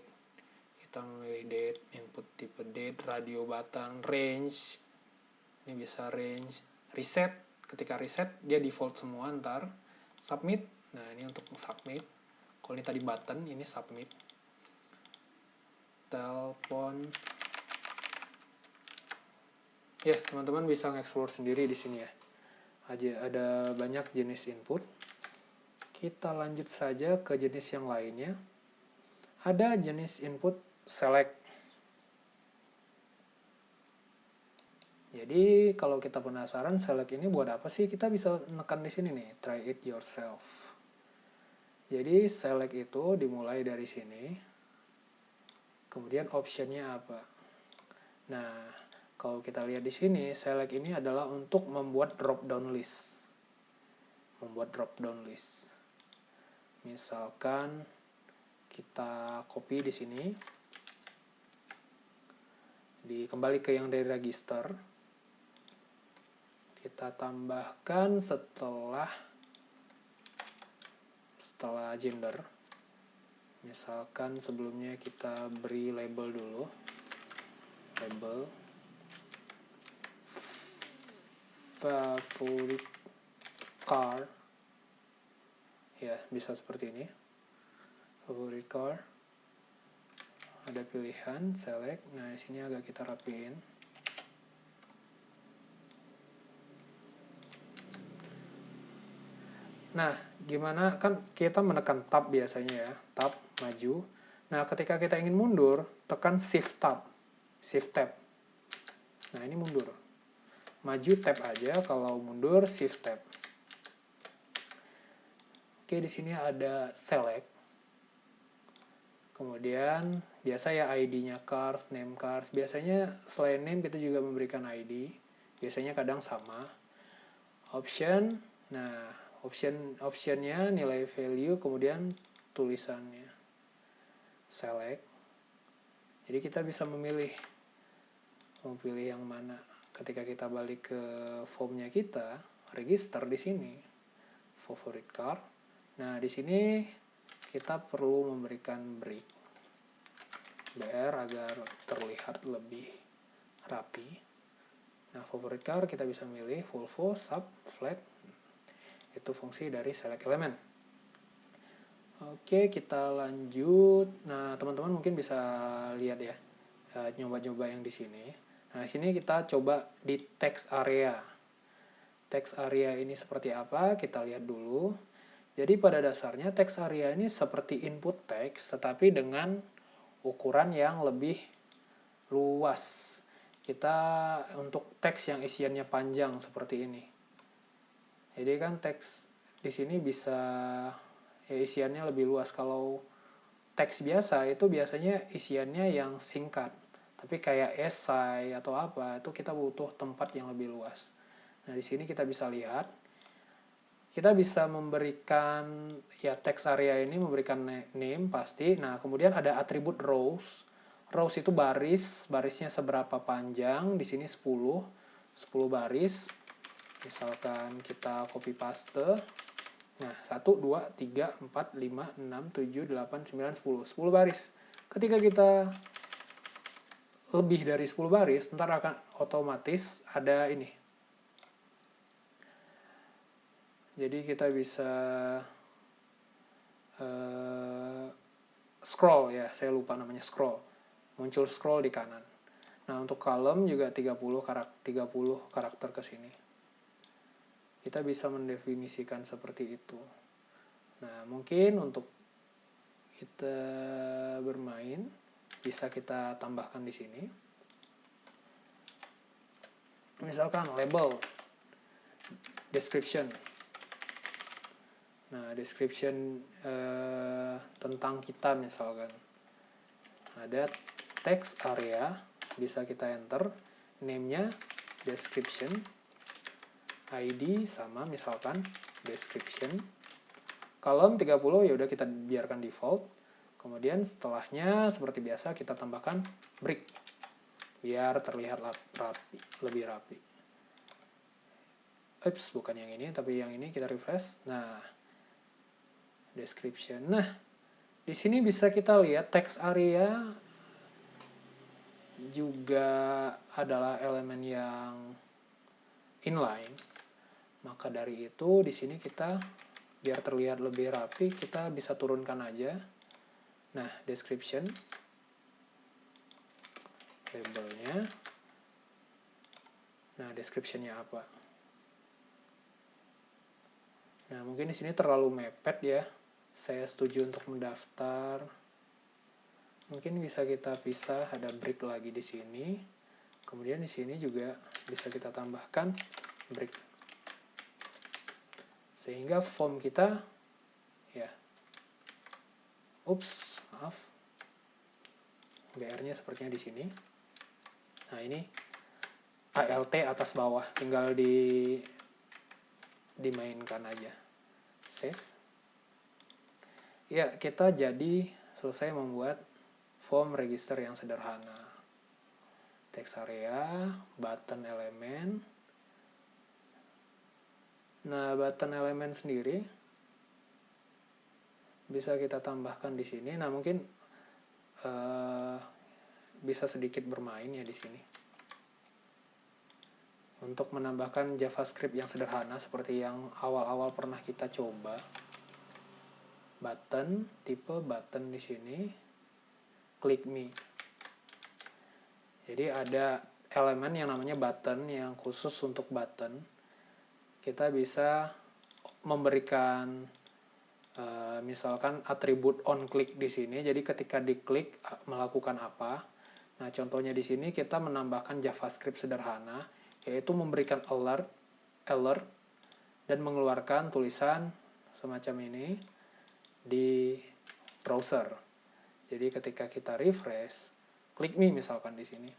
kita memilih date, input tipe date, radio button, range. Ini bisa range, reset. Ketika reset dia default semua. Ntar submit. Nah, ini untuk submit. Kalau ini tadi button, ini submit. Telepon. Ya, teman-teman bisa nge-explore sendiri di sini ya. Ada banyak jenis input. Kita lanjut saja ke jenis yang lainnya. Ada jenis input select. Jadi kalau kita penasaran select ini buat apa sih? Kita bisa menekan di sini nih, try it yourself. Jadi select itu dimulai dari sini. Kemudian optionnya apa? Nah, kalau kita lihat di sini, select ini adalah untuk membuat drop down list. Membuat drop down list. Misalkan kita copy di sini. Kembali ke yang dari register. Kita tambahkan setelah gender. Misalkan sebelumnya kita beri label dulu. Label favorite car. Ya, bisa seperti ini. Favorite car. Ada pilihan select. Nah, di sini agak kita rapiin. Nah, gimana kan kita menekan tab biasanya ya, tab maju. Nah, ketika kita ingin mundur, tekan shift tab. Shift tab. Nah, ini mundur. Maju tab aja, kalau mundur shift tab. Oke, di sini ada select. Kemudian biasa ya ID-nya cars, name cars. Biasanya selain name kita juga memberikan ID. Biasanya kadang sama. Option. Nah, optionnya nilai value, kemudian tulisannya. Select. Jadi kita bisa memilih mau pilih yang mana. Ketika kita balik ke formnya kita, register di sini, favorite car. Nah, di sini kita perlu memberikan break BR agar terlihat lebih rapi. Nah, favorite car kita bisa milih Volvo, sub, flat. Itu fungsi dari select element. Oke, kita lanjut. Nah, teman-teman mungkin bisa lihat ya, nyoba-nyoba yang di sini. Nah, sini kita coba di text area. Text area ini seperti apa? Kita lihat dulu. Jadi pada dasarnya text area ini seperti input text, tetapi dengan ukuran yang lebih luas. Kita untuk teks yang isiannya panjang seperti ini. Jadi kan teks di sini bisa ya isiannya lebih luas. Kalau teks biasa itu biasanya isiannya yang singkat. Tapi kayak esai atau apa, itu kita butuh tempat yang lebih luas. Nah, di sini kita bisa lihat, kita bisa memberikan, ya text area ini memberikan name pasti. Nah, kemudian ada atribut rows. Rows itu barisnya seberapa panjang, di sini 10 baris. Misalkan kita copy paste. Nah, 1, 2, 3, 4, 5, 6, 7, 8, 9, 10. 10 baris. Ketika kita lebih dari 10 baris, ntar akan otomatis ada ini. Jadi kita bisa scroll ya, saya lupa namanya scroll. Muncul scroll di kanan. Nah, untuk column juga 30 karakter ke sini. Kita bisa mendefinisikan seperti itu. Nah, mungkin untuk kita bermain, bisa kita tambahkan di sini. Misalkan label, description. Nah, description tentang kita misalkan. Ada text area, bisa kita enter. Name-nya description. ID sama misalkan description. Column 30 ya udah kita biarkan default. Kemudian setelahnya seperti biasa kita tambahkan break biar terlihat rapi, lebih rapi. Oops, bukan yang ini, tapi yang ini kita refresh. Nah, description. Nah, di sini bisa kita lihat text area juga adalah elemen yang inline. Maka dari itu di sini kita biar terlihat lebih rapi, kita bisa turunkan aja. Nah, description, labelnya. Nah, descriptionnya apa? Nah, mungkin di sini terlalu mepet ya. Saya setuju untuk mendaftar. Mungkin bisa kita pisah, ada break lagi di sini. Kemudian di sini juga bisa kita tambahkan break. Sehingga form kita ya. Ups, maaf. BR-nya sepertinya di sini. Nah, ini ALT atas bawah, tinggal dimainkan aja. Save. Ya, kita jadi selesai membuat form register yang sederhana. Text area, button elemen. Nah, button elemen sendiri bisa kita tambahkan di sini. Nah, mungkin bisa sedikit bermain ya di sini. Untuk menambahkan JavaScript yang sederhana seperti yang awal-awal pernah kita coba. Button, tipe button di sini. Click me. Jadi ada elemen yang namanya button yang khusus untuk button. Kita bisa memberikan misalkan atribut on click di sini. Jadi ketika diklik melakukan apa. Nah, contohnya di sini kita menambahkan JavaScript sederhana, yaitu memberikan alert dan mengeluarkan tulisan semacam ini di browser. Jadi ketika kita refresh, click me misalkan di sini.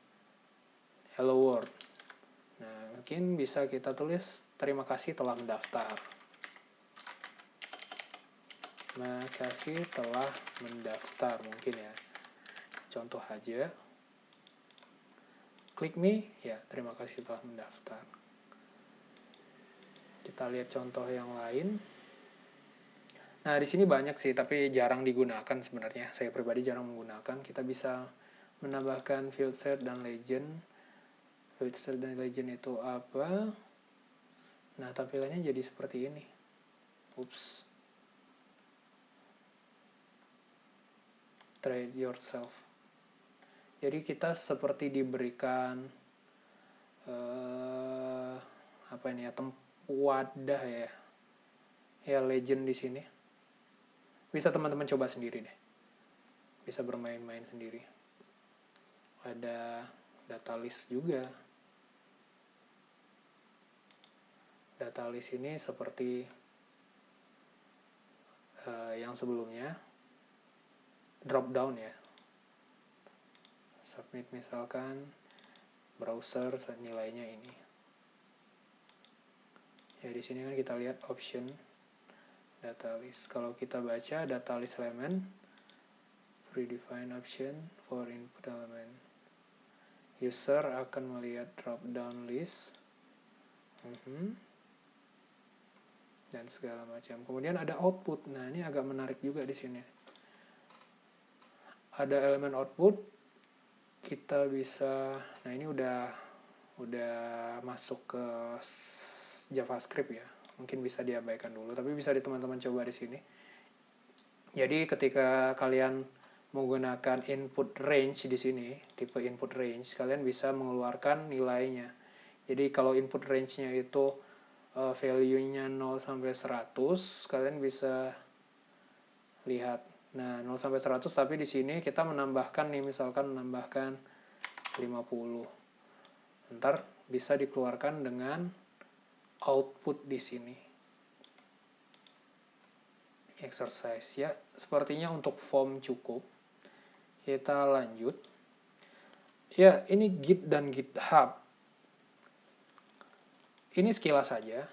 Hello world. Nah, mungkin bisa kita tulis terima kasih telah mendaftar. Makasih telah mendaftar, mungkin ya. Contoh aja. Klik me, ya terima kasih telah mendaftar. Kita lihat contoh yang lain. Nah, di sini banyak sih, tapi jarang digunakan sebenarnya. Saya pribadi jarang menggunakan. Kita bisa menambahkan field set dan legend. Field set dan legend itu apa? Nah, tampilannya jadi seperti ini. Oops. Trade yourself. Jadi kita seperti diberikan apa ini ya, wadah ya legend di sini. Bisa teman-teman coba sendiri deh. Bisa bermain-main sendiri. Ada data list juga. Data list ini seperti yang sebelumnya. Drop down ya. Submit misalkan, browser nilainya ini. Ya di sini kan kita lihat option data list. Kalau kita baca data list element, predefined option for input element. User akan melihat drop down list dan segala macam. Kemudian ada output. Nah, ini agak menarik juga di sini. Ada elemen output. Kita bisa, nah ini udah masuk ke JavaScript ya. Mungkin bisa diabaikan dulu, tapi bisa teman-teman coba di sini. Jadi ketika kalian menggunakan input range di sini, tipe input range, kalian bisa mengeluarkan nilainya. Jadi kalau input range-nya itu value-nya 0 sampai 100, kalian bisa lihat. Nah, 0 sampai 100, tapi di sini kita menambahkan nih, misalkan menambahkan 50. Ntar bisa dikeluarkan dengan output di sini. Exercise ya, sepertinya untuk form cukup. Kita lanjut. Ya, ini Git dan GitHub. Ini sekilas saja.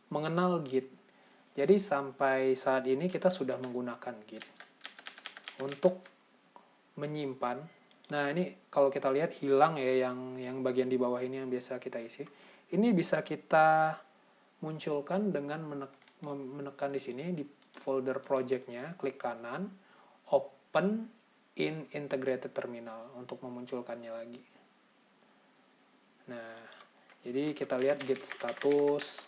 Mengenal Git. Jadi sampai saat ini kita sudah menggunakan Git untuk menyimpan. Nah, ini kalau kita lihat hilang ya yang bagian di bawah ini yang biasa kita isi. Ini bisa kita munculkan dengan menekan di sini di folder project-nya, klik kanan, open in integrated terminal untuk memunculkannya lagi. Nah, jadi kita lihat git status.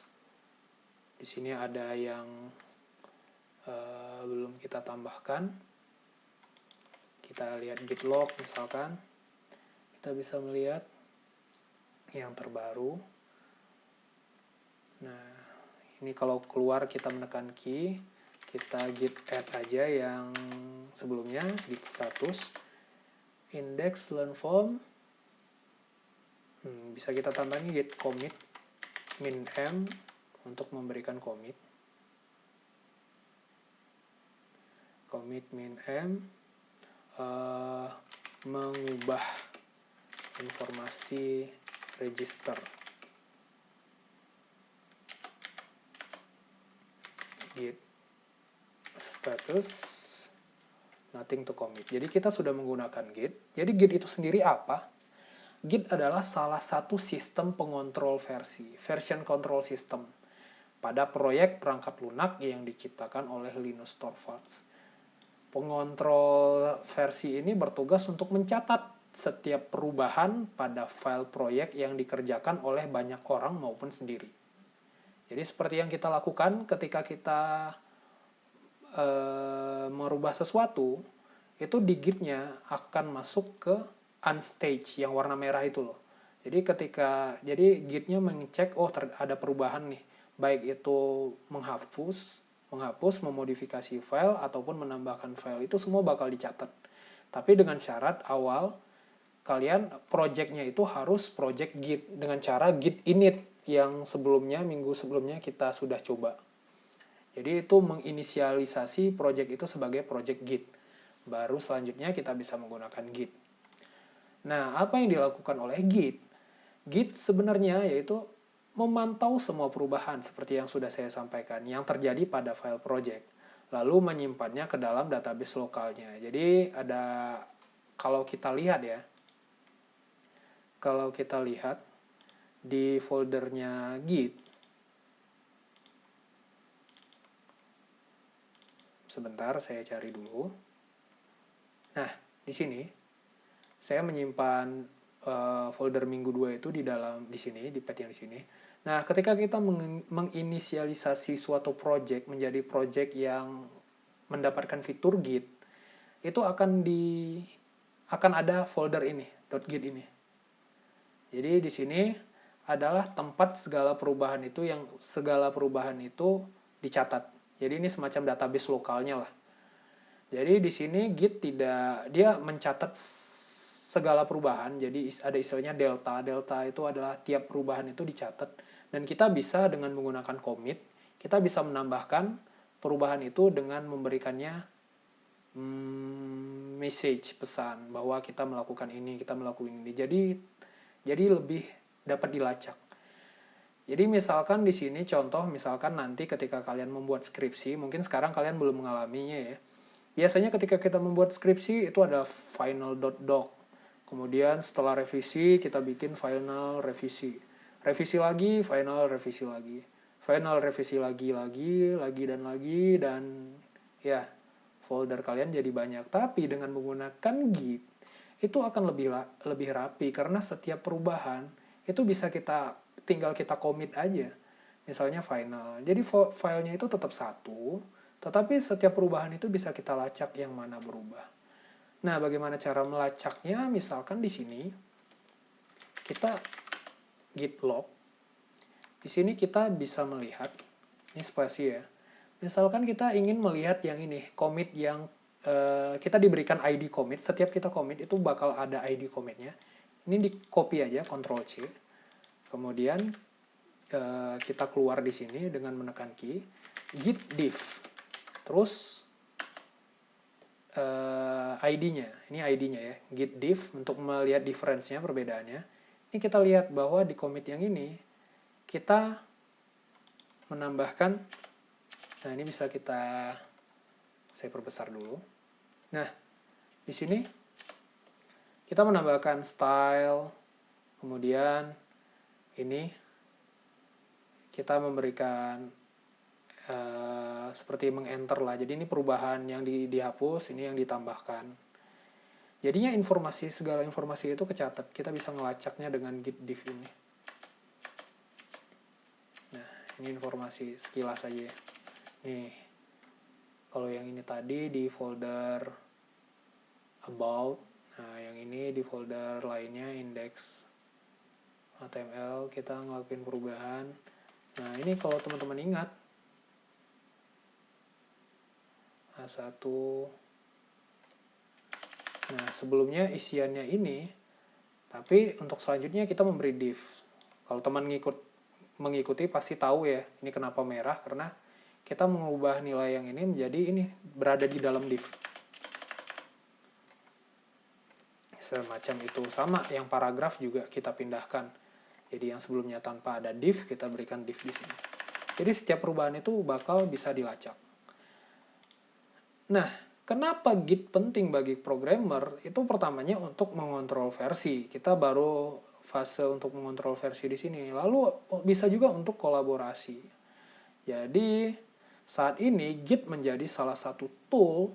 Di sini ada yang belum kita tambahkan. Kita lihat git log misalkan. Kita bisa melihat yang terbaru. Nah, ini kalau keluar kita menekan key, kita git add aja yang sebelumnya, git status, index learn form, bisa kita tambahin git commit min m untuk memberikan commit min m, mengubah informasi register, git status nothing to commit. Jadi kita sudah menggunakan Git. Jadi Git itu sendiri apa? Git adalah salah satu sistem pengontrol version control system pada proyek perangkat lunak yang diciptakan oleh Linus Torvalds. Pengontrol versi ini bertugas untuk mencatat setiap perubahan pada file proyek yang dikerjakan oleh banyak orang maupun sendiri. Jadi seperti yang kita lakukan ketika kita merubah sesuatu, itu di Git-nya akan masuk ke unstage yang warna merah itu loh. Jadi Git-nya mengecek, ada perubahan nih, baik itu menghapus, memodifikasi file ataupun menambahkan file, itu semua bakal dicatat. Tapi dengan syarat awal kalian project-nya itu harus project Git dengan cara Git init yang minggu sebelumnya kita sudah coba. Jadi itu menginisialisasi project itu sebagai project Git. Baru selanjutnya kita bisa menggunakan Git. Nah, apa yang dilakukan oleh Git? Git sebenarnya yaitu memantau semua perubahan seperti yang sudah saya sampaikan yang terjadi pada file project. lalu menyimpannya ke dalam database lokalnya. Jadi kalau kita lihat di foldernya Git, sebentar saya cari dulu. Nah, di sini saya menyimpan folder minggu 2 itu di sini, di path yang di sini. Nah, ketika kita menginisialisasi suatu project menjadi project yang mendapatkan fitur Git, itu akan ada folder ini, .git ini. Jadi di sini adalah tempat segala perubahan itu dicatat. Jadi ini semacam database lokalnya lah. Jadi di sini Git dia mencatat segala perubahan. Jadi ada istilahnya delta. Delta itu adalah tiap perubahan itu dicatat. Dan kita bisa dengan menggunakan commit, kita bisa menambahkan perubahan itu dengan memberikannya message, pesan bahwa kita melakukan ini, kita melakukan ini. Jadi lebih dapat dilacak. Jadi misalkan di sini contoh, misalkan nanti ketika kalian membuat skripsi, mungkin sekarang kalian belum mengalaminya ya. Biasanya ketika kita membuat skripsi itu ada final.doc. Kemudian setelah revisi kita bikin final revisi. Revisi lagi, final revisi lagi. Final revisi lagi dan ya folder kalian jadi banyak. Tapi dengan menggunakan Git itu akan lebih rapi karena setiap perubahan itu bisa tinggal kita commit aja. Misalnya final. Jadi filenya itu tetap satu, tetapi setiap perubahan itu bisa kita lacak yang mana berubah. Nah, bagaimana cara melacaknya? Misalkan di sini kita git log. Di sini kita bisa melihat, ini spasi ya. Misalkan kita ingin melihat yang ini, commit yang kita diberikan ID commit. Setiap kita commit itu bakal ada ID commitnya. Ini di copy aja, Ctrl C. Kemudian kita keluar di sini dengan menekan key git diff. Terus ID-nya, ini ID-nya ya, git diff untuk melihat difference-nya, perbedaannya. Ini kita lihat bahwa di commit yang ini kita menambahkan, nah ini bisa saya perbesar dulu. Nah, di sini kita menambahkan style, kemudian ini kita memberikan seperti meng-enter lah. Jadi ini perubahan yang dihapus, ini yang ditambahkan. Jadinya segala informasi itu kecatat. Kita bisa ngelacaknya dengan git diff ini. Nah, ini informasi sekilas aja ya. Nih, kalau yang ini tadi di folder about, nah yang ini di folder lainnya index HTML, kita ngelakuin perubahan. Nah, ini kalau teman-teman ingat, A1. Nah, sebelumnya isiannya ini, tapi untuk selanjutnya kita memberi div. Kalau teman mengikuti pasti tahu ya, ini kenapa merah, karena kita mengubah nilai yang ini menjadi ini, berada di dalam div. Semacam itu. Sama yang paragraf juga kita pindahkan. Jadi yang sebelumnya tanpa ada div, kita berikan div di sini. Jadi setiap perubahan itu bakal bisa dilacak. Nah, kenapa Git penting bagi programmer? Itu pertamanya untuk mengontrol versi. Kita baru fase untuk mengontrol versi di sini. Lalu bisa juga untuk kolaborasi. Jadi, saat ini Git menjadi salah satu tool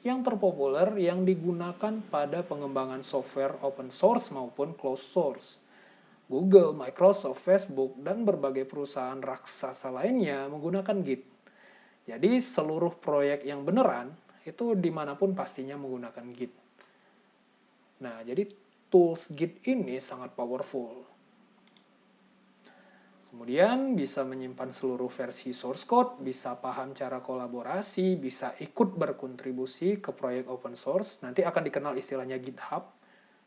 yang terpopuler yang digunakan pada pengembangan software open source maupun closed source. Google, Microsoft, Facebook, dan berbagai perusahaan raksasa lainnya menggunakan Git. Jadi seluruh proyek yang beneran itu dimanapun pastinya menggunakan Git. Nah, jadi tools Git ini sangat powerful. Kemudian bisa menyimpan seluruh versi source code, bisa paham cara kolaborasi, bisa ikut berkontribusi ke proyek open source. Nanti akan dikenal istilahnya GitHub.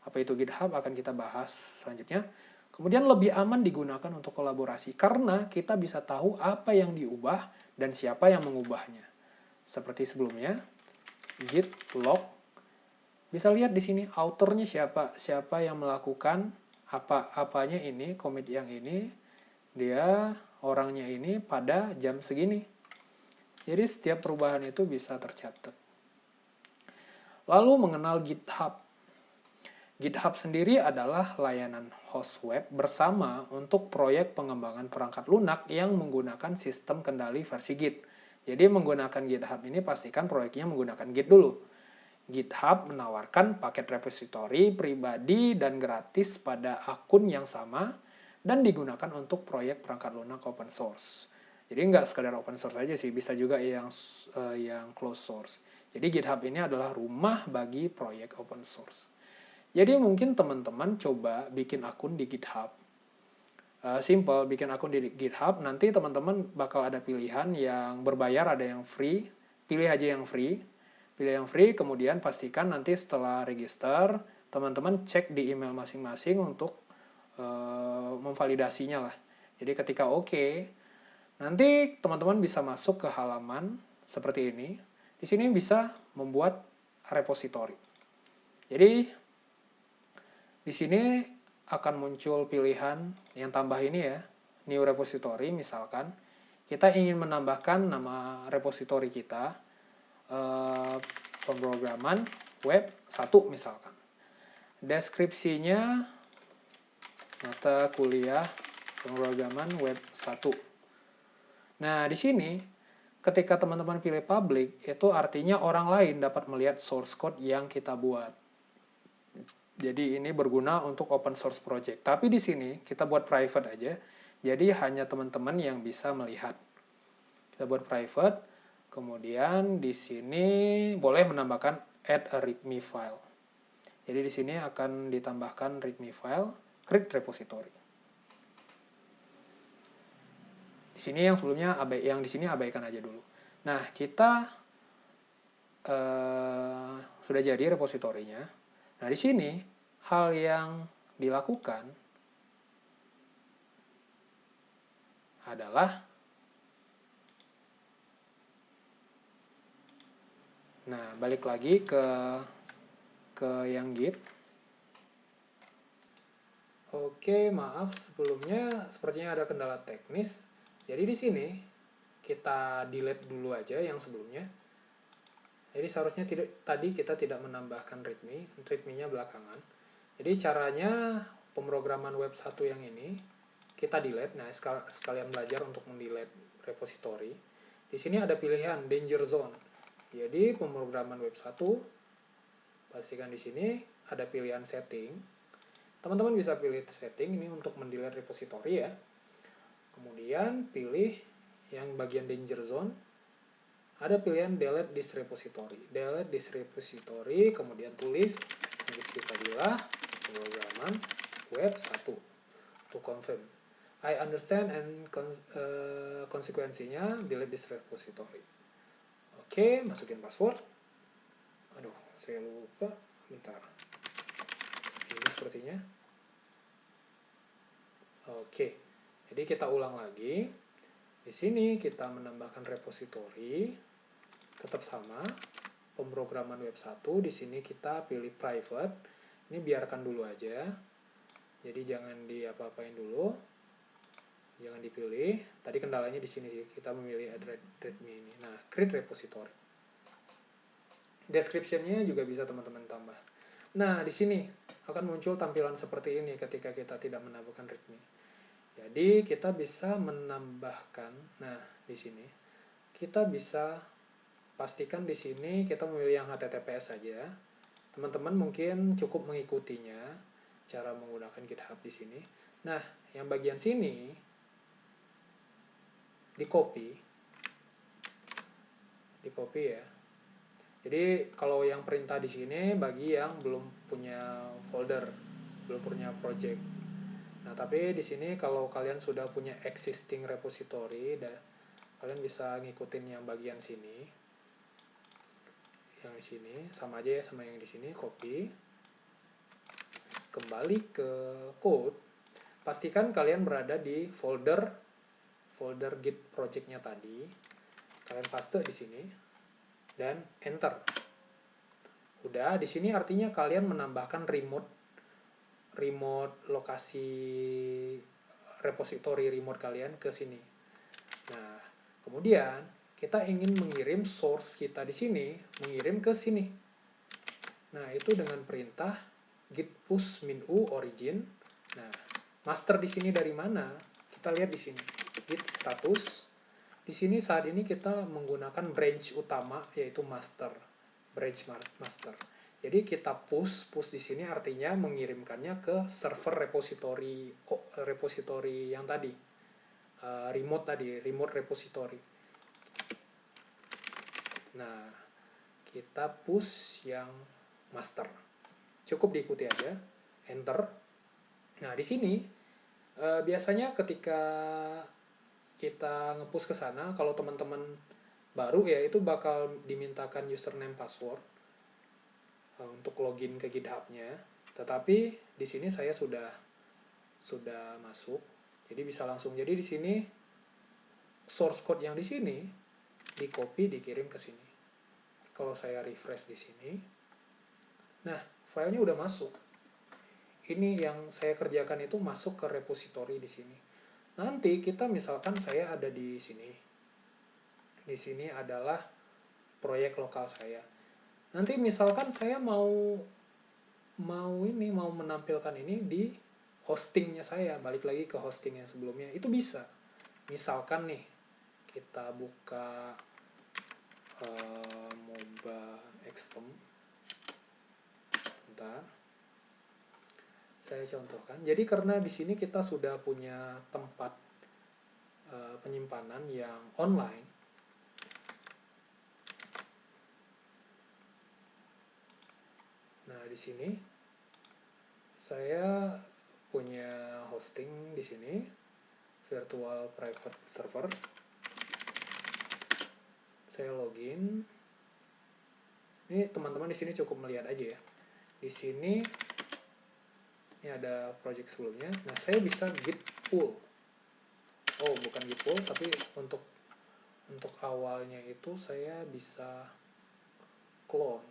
Apa itu GitHub akan kita bahas selanjutnya. Kemudian lebih aman digunakan untuk kolaborasi karena kita bisa tahu apa yang diubah dan siapa yang mengubahnya. Seperti sebelumnya, git log, bisa lihat di sini authornya siapa yang melakukan apanya ini, commit yang ini, dia orangnya ini pada jam segini. Jadi setiap perubahan itu bisa tercatat. Lalu mengenal GitHub. GitHub sendiri adalah layanan host web bersama untuk proyek pengembangan perangkat lunak yang menggunakan sistem kendali versi Git. Jadi menggunakan GitHub ini pastikan proyeknya menggunakan Git dulu. GitHub menawarkan paket repository pribadi dan gratis pada akun yang sama dan digunakan untuk proyek perangkat lunak open source. Jadi nggak sekadar open source aja sih, bisa juga yang closed source. Jadi GitHub ini adalah rumah bagi proyek open source. Jadi mungkin teman-teman coba bikin akun di GitHub. Simple, bikin akun di GitHub, nanti teman-teman bakal ada pilihan yang berbayar, ada yang free. Pilih aja yang free. Pilih yang free, kemudian pastikan nanti setelah register, teman-teman cek di email masing-masing untuk memvalidasinya lah. Jadi ketika oke, nanti teman-teman bisa masuk ke halaman seperti ini. Di sini bisa membuat repository. Jadi di sini akan muncul pilihan yang tambah ini ya, new repository misalkan. Kita ingin menambahkan nama repository kita, pemrograman web 1 misalkan. Deskripsinya, mata kuliah pemrograman web 1. Nah, di sini ketika teman-teman pilih public, itu artinya orang lain dapat melihat source code yang kita buat. Jadi ini berguna untuk open source project. Tapi di sini kita buat private aja. Jadi hanya teman-teman yang bisa melihat. Kita buat private. Kemudian di sini boleh menambahkan add a readme file. Jadi di sini akan ditambahkan readme file, create repository. Di sini yang sebelumnya yang di sini abaikan aja dulu. Nah, kita sudah jadi repositorinya. Nah, di sini hal yang dilakukan adalah balik lagi ke yang Git. Oke, maaf sebelumnya sepertinya ada kendala teknis. Jadi di sini kita delete dulu aja yang sebelumnya. Jadi seharusnya tadi kita tidak menambahkan readme-nya belakangan. Jadi caranya pemrograman web 1 yang ini kita delete. Nah, sekalian belajar untuk mendelete repository. Di sini ada pilihan danger zone. Jadi pemrograman web 1, pastikan di sini ada pilihan setting. Teman-teman bisa pilih setting ini untuk mendelete repository ya. Kemudian pilih yang bagian danger zone. Ada pilihan delete this repository. Delete this repository, kemudian tulis tadilah pemrograman web 1 to confirm. I understand and konsekuensinya delete this repository. Oke, masukin password. Aduh, saya lupa. Bentar. Ini sepertinya. Oke. Jadi kita ulang lagi. Di sini kita menambahkan repository, tetap sama, pemrograman web 1, di sini kita pilih private, ini biarkan dulu aja, jadi jangan diapa-apain dulu, jangan dipilih, tadi kendalanya di sini sih, kita memilih add readme ini, nah create repository. Description-nya juga bisa teman-teman tambah. Nah, di sini akan muncul tampilan seperti ini ketika kita tidak menambahkan readme. Jadi kita bisa menambahkan, nah di sini kita bisa pastikan di sini kita memilih yang HTTPS saja. Teman-teman mungkin cukup mengikutinya cara menggunakan GitHub di sini. Nah, yang bagian sini di copy ya. Jadi kalau yang perintah di sini bagi yang belum punya folder, belum punya project. Nah, tapi di sini kalau kalian sudah punya existing repository, kalian bisa ngikutin yang bagian sini. Yang di sini sama aja ya sama yang di sini, copy. Kembali ke code. Pastikan kalian berada di folder Git project-nya tadi. Kalian paste di sini dan enter. Udah, di sini artinya kalian menambahkan remote lokasi repository remote kalian ke sini. Nah, kemudian kita ingin mengirim source kita di sini, mengirim ke sini. Nah, itu dengan perintah git push -u origin. Nah, master di sini dari mana? Kita lihat di sini. Git status. Di sini saat ini kita menggunakan branch utama, yaitu master. Branch master. Jadi kita push di sini artinya mengirimkannya ke server repository yang tadi. Remote repository. Nah, kita push yang master. Cukup diikuti aja, enter. Nah, di sini biasanya ketika kita nge-push ke sana, kalau teman-teman baru ya itu bakal dimintakan username password untuk login ke GitHub-nya. Tetapi di sini saya sudah masuk. Jadi bisa langsung. Jadi di sini source code yang di sini di copy dikirim ke sini. Kalau saya refresh di sini, nah, filenya udah masuk. Ini yang saya kerjakan itu masuk ke repository di sini. Nanti kita misalkan saya ada di sini. Di sini adalah proyek lokal saya. Nanti misalkan saya mau menampilkan ini di hostingnya saya, balik lagi ke hostingnya sebelumnya, itu bisa. Misalkan nih, kita buka Moba Extem. Bentar. Saya contohkan. Jadi karena di sini kita sudah punya tempat penyimpanan yang online. Nah, di sini saya punya hosting di sini, virtual private server. Saya login. Ini teman-teman di sini cukup melihat aja ya. Di sini ini ada project sebelumnya. Nah, saya bisa git pull. Oh, bukan git pull, tapi untuk awalnya itu saya bisa clone.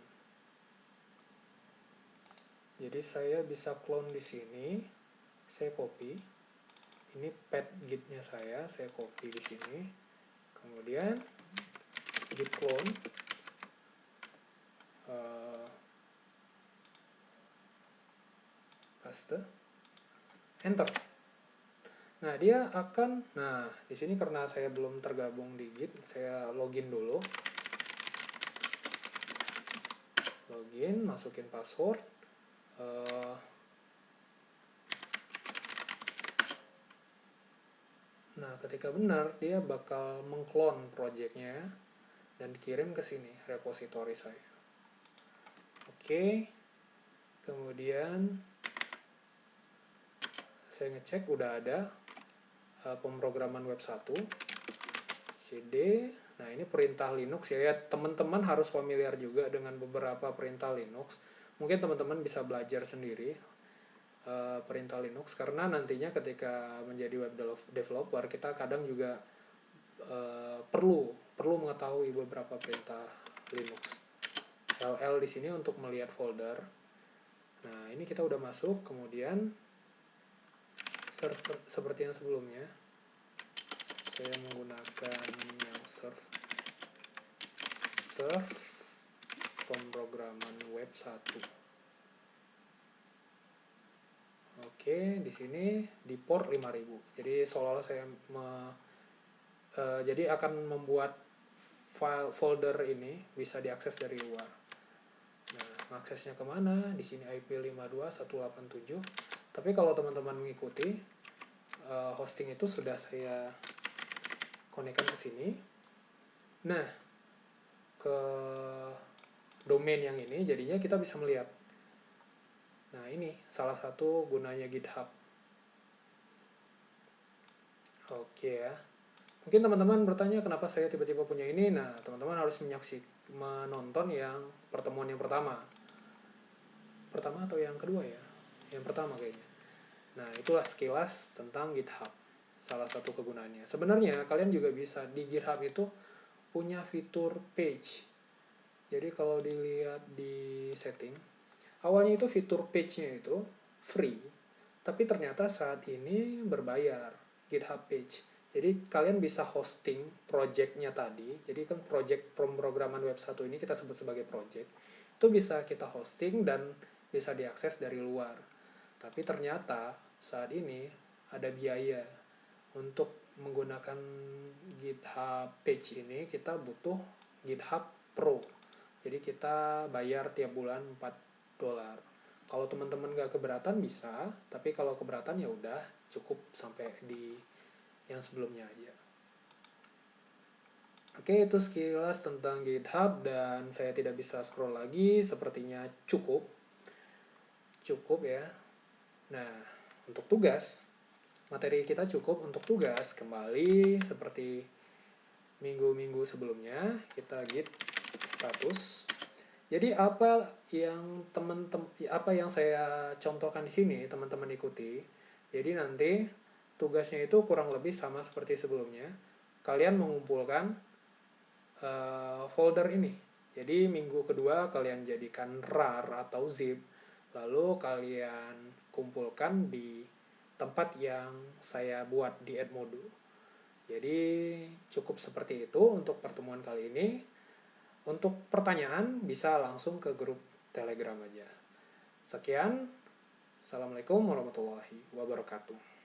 Jadi saya bisa clone di sini. Saya copy. Ini path gitnya saya copy di sini. Kemudian git clone. Paste. Enter. Nah, dia akan, di sini karena saya belum tergabung di Git, saya login dulu. Login, masukin password. Nah, ketika benar, dia bakal mengklon projectnya dan dikirim ke sini, repository saya. Oke. Kemudian saya ngecek udah ada pemrograman web 1 cd. Nah, ini perintah Linux ya. Teman-teman harus familiar juga dengan beberapa perintah Linux. Mungkin teman-teman bisa belajar sendiri perintah Linux, karena nantinya ketika menjadi web developer kita kadang juga perlu mengetahui beberapa perintah Linux. LL di sini untuk melihat folder. Nah, ini kita udah masuk. Kemudian seperti yang sebelumnya, saya menggunakan yang serve pemrograman web 1. Oke, di sini di port 5000. Jadi seolah-olah saya jadi akan membuat file folder ini bisa diakses dari luar. Nah, aksesnya kemana? Di sini IP 52187. Tapi kalau teman-teman mengikuti hosting itu sudah saya konekkan ke sini. Nah, ke domain yang ini jadinya kita bisa melihat. Nah, ini salah satu gunanya GitHub. Oke ya. Mungkin teman-teman bertanya kenapa saya tiba-tiba punya ini. Nah, teman-teman harus menonton yang pertemuan yang pertama. Pertama atau yang kedua ya? Yang pertama kayaknya. Nah, itulah sekilas tentang GitHub. Salah satu kegunaannya. Sebenarnya kalian juga bisa di GitHub itu punya fitur page. Jadi kalau dilihat di setting, awalnya itu fitur page-nya itu free, tapi ternyata saat ini berbayar, GitHub page. Jadi kalian bisa hosting project-nya tadi. Jadi kan project pemrograman web 1 ini kita sebut sebagai project. Itu bisa kita hosting dan bisa diakses dari luar. Tapi ternyata saat ini ada biaya. Untuk menggunakan GitHub page ini kita butuh GitHub Pro. Jadi kita bayar tiap bulan $4. Kalau teman-teman nggak keberatan bisa, tapi kalau keberatan ya udah cukup sampai di yang sebelumnya aja. Oke, itu sekilas tentang GitHub dan saya tidak bisa scroll lagi, sepertinya cukup. Cukup ya. Nah, untuk tugas, materi kita cukup untuk tugas. Kembali seperti minggu-minggu sebelumnya, kita git status. Jadi apa yang saya contohkan di sini, teman-teman ikuti. Jadi nanti tugasnya itu kurang lebih sama seperti sebelumnya. Kalian mengumpulkan folder ini. Jadi minggu kedua kalian jadikan rar atau zip, lalu kalian kumpulkan di tempat yang saya buat di Edmodo. Jadi cukup seperti itu untuk pertemuan kali ini. Untuk pertanyaan bisa langsung ke grup Telegram aja. Sekian. Assalamualaikum warahmatullahi wabarakatuh.